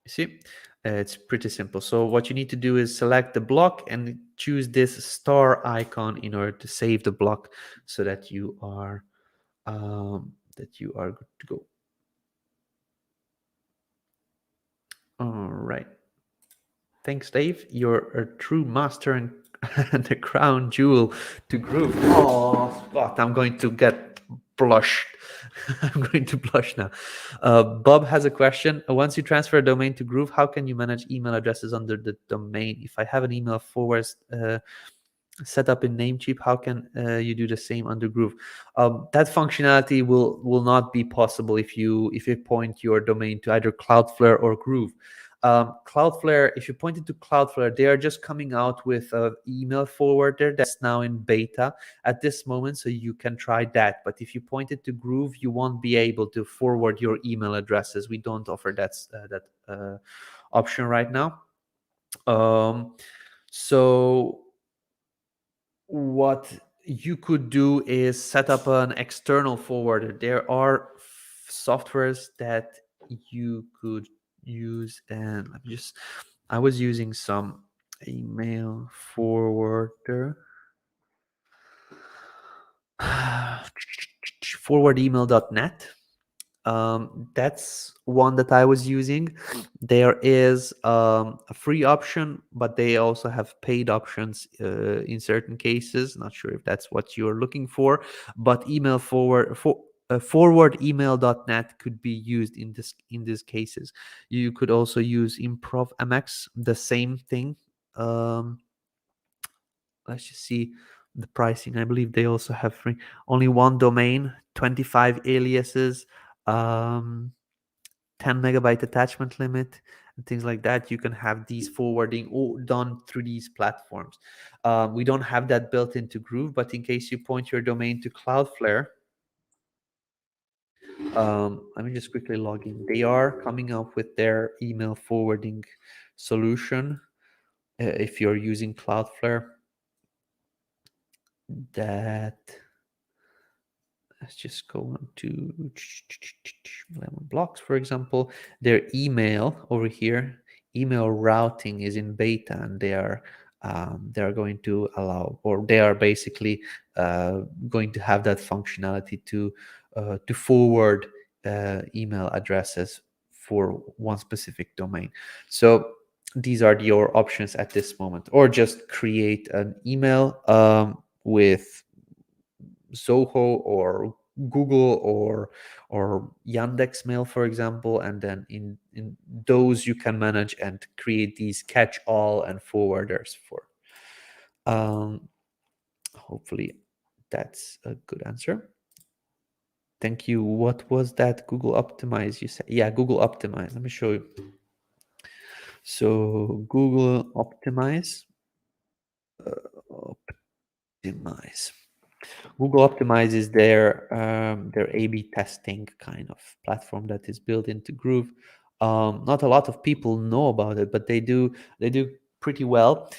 [SPEAKER 1] You see, it's pretty simple. So what you need to do is select the block and choose this star icon in order to save the block, so that you are good to go. All right. Thanks, Dave. You're a true master and the crown jewel to Groove. Oh, Scott, I'm going to get blushed. I'm going to blush now. Bob has a question. Once you transfer a domain to Groove, how can you manage email addresses under the domain? If I have an email forward set up in Namecheap, how can you do the same under Groove? That functionality will not be possible if you point your domain to either Cloudflare or Groove. Cloudflare, if you point it to Cloudflare, they are just coming out with an email forwarder that's now in beta at this moment, so you can try that. But if you point it to Groove, you won't be able to forward your email addresses. We don't offer that option right now. So what you could do is set up an external forwarder. There are softwares that you could use, and I was using some email forwarder. Forwardemail.net. That's one that I was using. There is a free option, but they also have paid options in certain cases. Not sure if that's what you're looking for, but forwardemail.net could be used in these cases. You could also use Improv MX, the same thing. Let's just see the pricing. I believe they also have free, only one domain, 25 aliases, 10 megabyte attachment limit, and things like that. You can have these forwarding all done through these platforms. We don't have that built into Groove, but in case you point your domain to Cloudflare, let me just quickly log in. They are coming up with their email forwarding solution. If you're using Cloudflare, that let's just go on to Lemon Blocks, for example. Their email over here, email routing is in beta, and they are going to allow, or they are basically going to have that functionality to forward email addresses for one specific domain. So these are your options at this moment, or just create an email with Zoho or Google or Yandex Mail, for example, and then in those you can manage and create these catch-all and forwarders for. Hopefully that's a good answer. Thank you. What was that? Google Optimize, you said? Yeah, Google Optimize. Let me show you. So Google Optimize. Optimize. Google Optimize is their A/B testing kind of platform that is built into Groove. Not a lot of people know about it, but they do pretty well.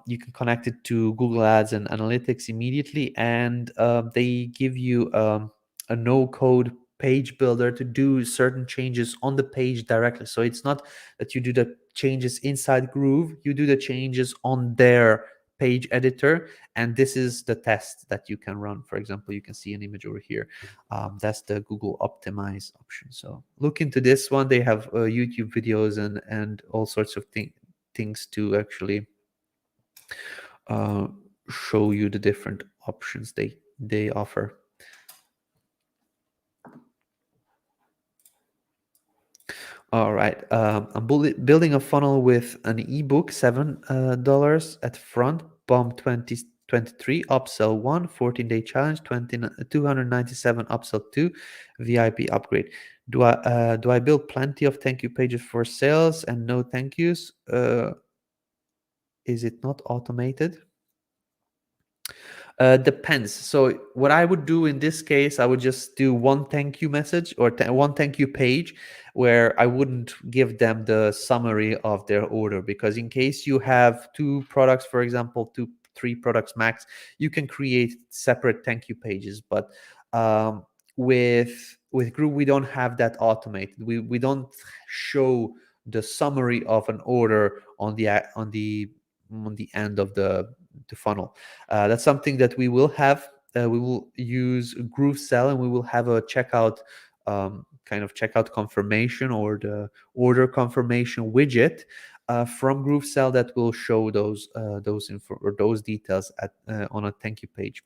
[SPEAKER 1] You can connect it to Google Ads and Analytics immediately, and they give you a no-code page builder to do certain changes on the page directly. So it's not that you do the changes inside Groove; you do the changes on their page editor, and this is the test that you can run. For example, you can see an image over here. That's the Google Optimize option. So look into this one. They have YouTube videos and all sorts of things to actually show you the different options they offer. All right, I'm building a funnel with an ebook, $7 at front, bomb 2023, upsell 1, 14-day challenge, 297, upsell 2, VIP upgrade. Do I build plenty of thank you pages for sales and no thank yous? Is it not automated? Depends. So what I would do in this case, I would just do one thank you message or one thank you page where I wouldn't give them the summary of their order, because in case you have 2 products, for example, 3 products max, you can create separate thank you pages. But with Groove, we don't have that automated. We don't show the summary of an order on the end of the funnel. That's something that we will have. We will use GrooveSell, and we will have a checkout kind of checkout confirmation or the order confirmation widget from GrooveSell that will show those info or those details on a thank you page.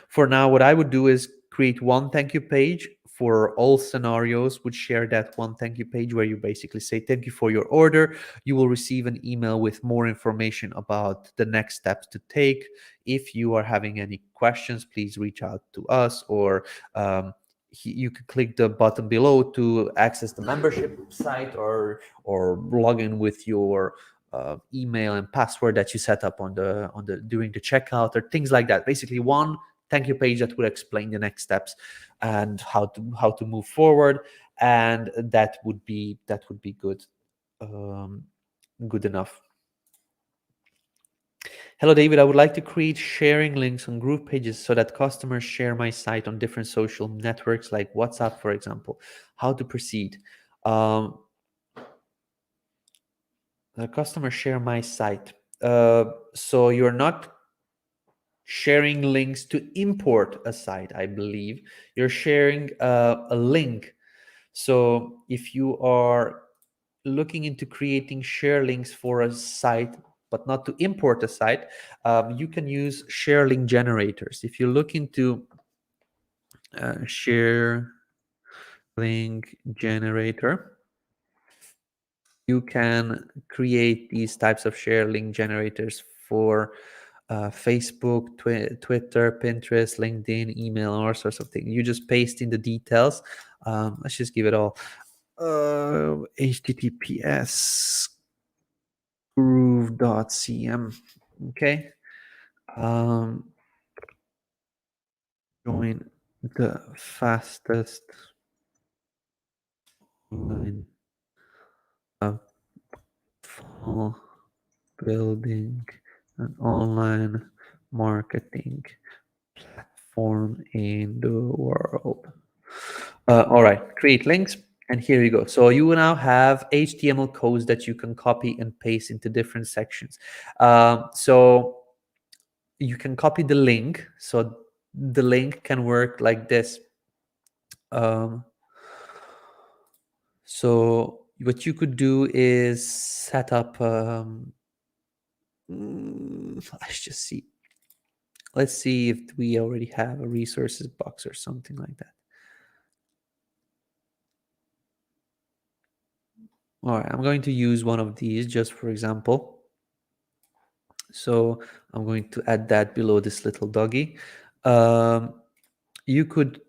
[SPEAKER 1] For now, what I would do is create one thank you page for all scenarios. Would share that one thank you page where you basically say thank you for your order. You will receive an email with more information about the next steps to take. If you are having any questions, please reach out to us, or you can click the button below to access the membership site, or log in with your email and password that you set up on the during the checkout, or things like that. Basically, one thank you page that will explain the next steps and how to move forward, and that would be good, good enough. Hello, David. I would like to create sharing links on GroovePages so that customers share my site on different social networks like WhatsApp, for example. How to proceed? The customers share my site. So you're not sharing links to import a site, I believe. You're sharing a link. So if you are looking into creating share links for a site but not to import a site, you can use share link generators. If you look into share link generator, you can create these types of share link generators for Facebook, Twitter, Pinterest, LinkedIn, email, all sorts of things. You just paste in the details. Let's just give it all. HTTPS groove.cm. Okay. Join the fastest online funnel building and online marketing platform. platform in the world. All right, create links. And here you go. So you now have HTML codes that you can copy and paste into different sections. So you can copy the link. So the link can work like this. So what you could do is set up, let's just see. Let's see if we already have a resources box or something like that. All right, I'm going to use one of these just for example. So I'm going to add that below this little doggy. You could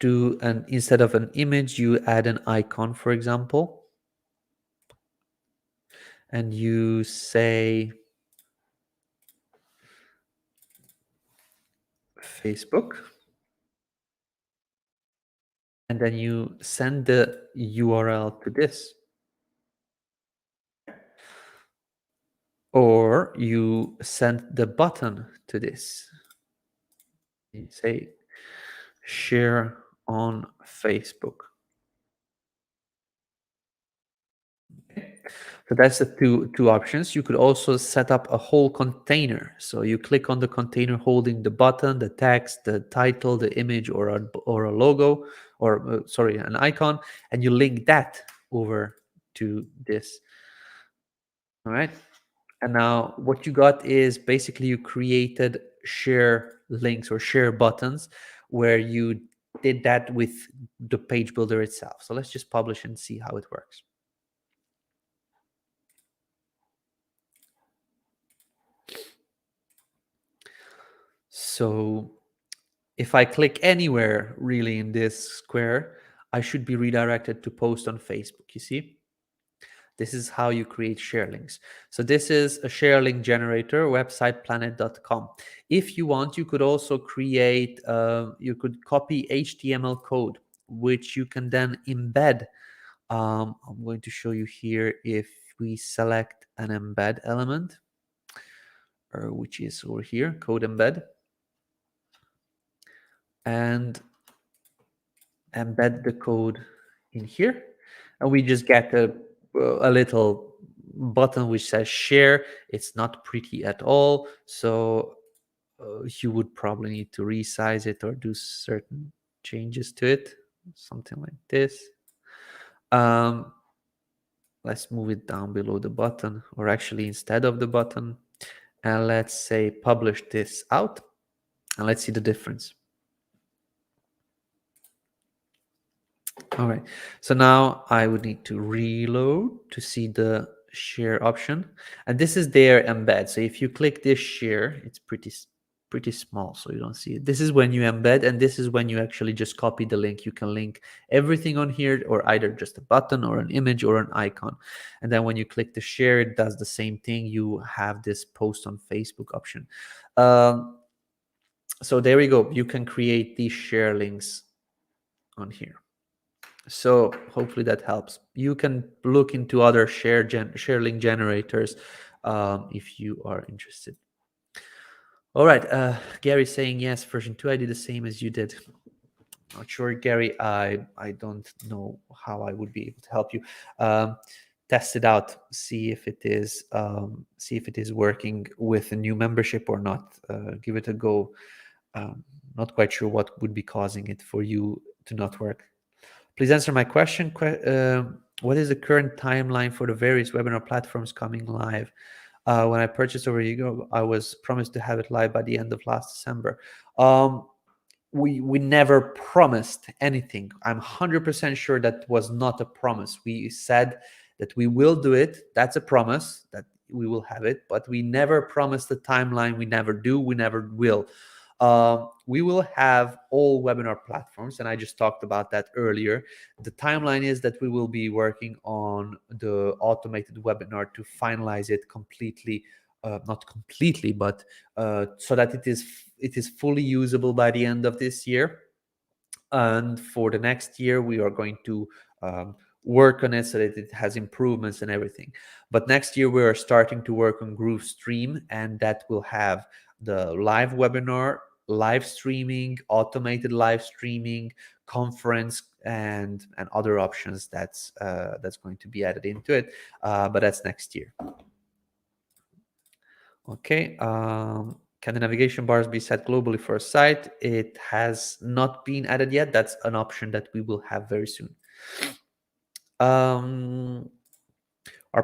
[SPEAKER 1] do instead of an image, you add an icon, for example. And you say Facebook. And then you send the URL to this. Or you send the button to this. You say share on Facebook. Okay. So that's the two options. You could also set up a whole container. So you click on the container holding the button, the text, the title, the image, or a logo, or sorry, an icon, and you link that over to this. All right. And now what you got is basically you created share links or share buttons where you did that with the page builder itself. So let's just publish and see how it works. So if I click anywhere really in this square, I should be redirected to post on Facebook, you see? This is how you create share links. So this is a share link generator, websiteplanet.com. If you want, you could also create, you could copy HTML code, which you can then embed. I'm going to show you here if we select an embed element, which is over here, code embed, and embed the code in here. And we just get a little button which says share. It's not pretty at all. So you would probably need to resize it or do certain changes to it. Something like this. Let's move it down below the button, or actually instead of the button. And let's say publish this out. And let's see the difference. All right, so now I would need to reload to see the share option, and this is their embed. So if you click this share, it's pretty small, so you don't see it. This is when you embed, and this is when you actually just copy the link. You can link everything on here, or either just a button or an image or an icon. And then when you click the share, it does the same thing. You have this post on Facebook option. So there we go. You can create these share links on here. So hopefully that helps. You can look into other share link generators if you are interested. All right, Gary saying yes, version 2. I did the same as you did. Not sure, Gary. I don't know how I would be able to help you. Test it out, see if it is working with a new membership or not. Give it a go. Not quite sure what would be causing it for you to not work. Please answer my question. What is the current timeline for the various webinar platforms coming live? When I purchased over a year ago, I was promised to have it live by the end of last December. We never promised anything. I'm 100% sure that was not a promise. We said that we will do it. That's a promise that we will have it, but we never promised the timeline. We never do. We never will. We will have all webinar platforms, and I just talked about that earlier. The timeline is that we will be working on the automated webinar to finalize it completely, not completely, but so that it is fully usable by the end of this year. And for the next year, we are going to work on it so that it has improvements and everything. But next year, we are starting to work on GrooveStream, and that will have the live webinar live streaming, automated live streaming, conference, and other options that's going to be added into it, but that's next year. Okay. Can the navigation bars be set globally for a site? It has not been added yet. That's an option that we will have very soon. Are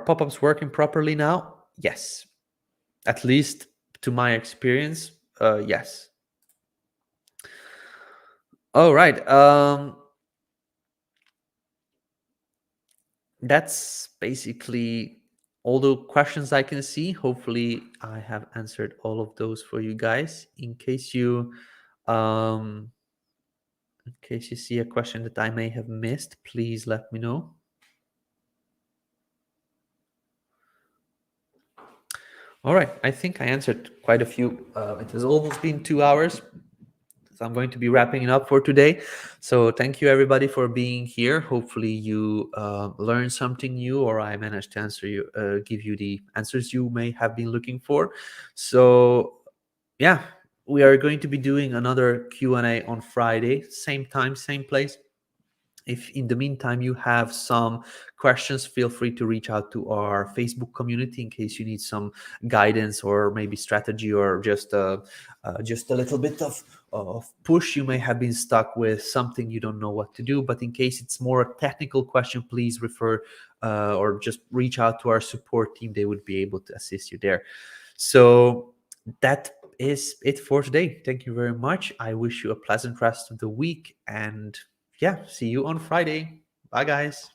[SPEAKER 1] pop-ups working properly now? Yes. At least to my experience, yes. All right. That's basically all the questions I can see. Hopefully, I have answered all of those for you guys. In case you see a question that I may have missed, please let me know. All right, I think I answered quite a few. It has almost been 2 hours, so I'm going to be wrapping it up for today. So thank you everybody for being here. Hopefully you learned something new, or I managed to answer you, give you the answers you may have been looking for. So yeah, we are going to be doing another Q&A on Friday, same time, same place. If in the meantime you have some questions, feel free to reach out to our Facebook community in case you need some guidance or maybe strategy, or just a little bit of push. You may have been stuck with something you don't know what to do, but in case it's more a technical question, please refer or just reach out to our support team. They would be able to assist you there. So that is it for today. Thank you very much. I wish you a pleasant rest of the week, and yeah, see you on Friday. Bye, guys.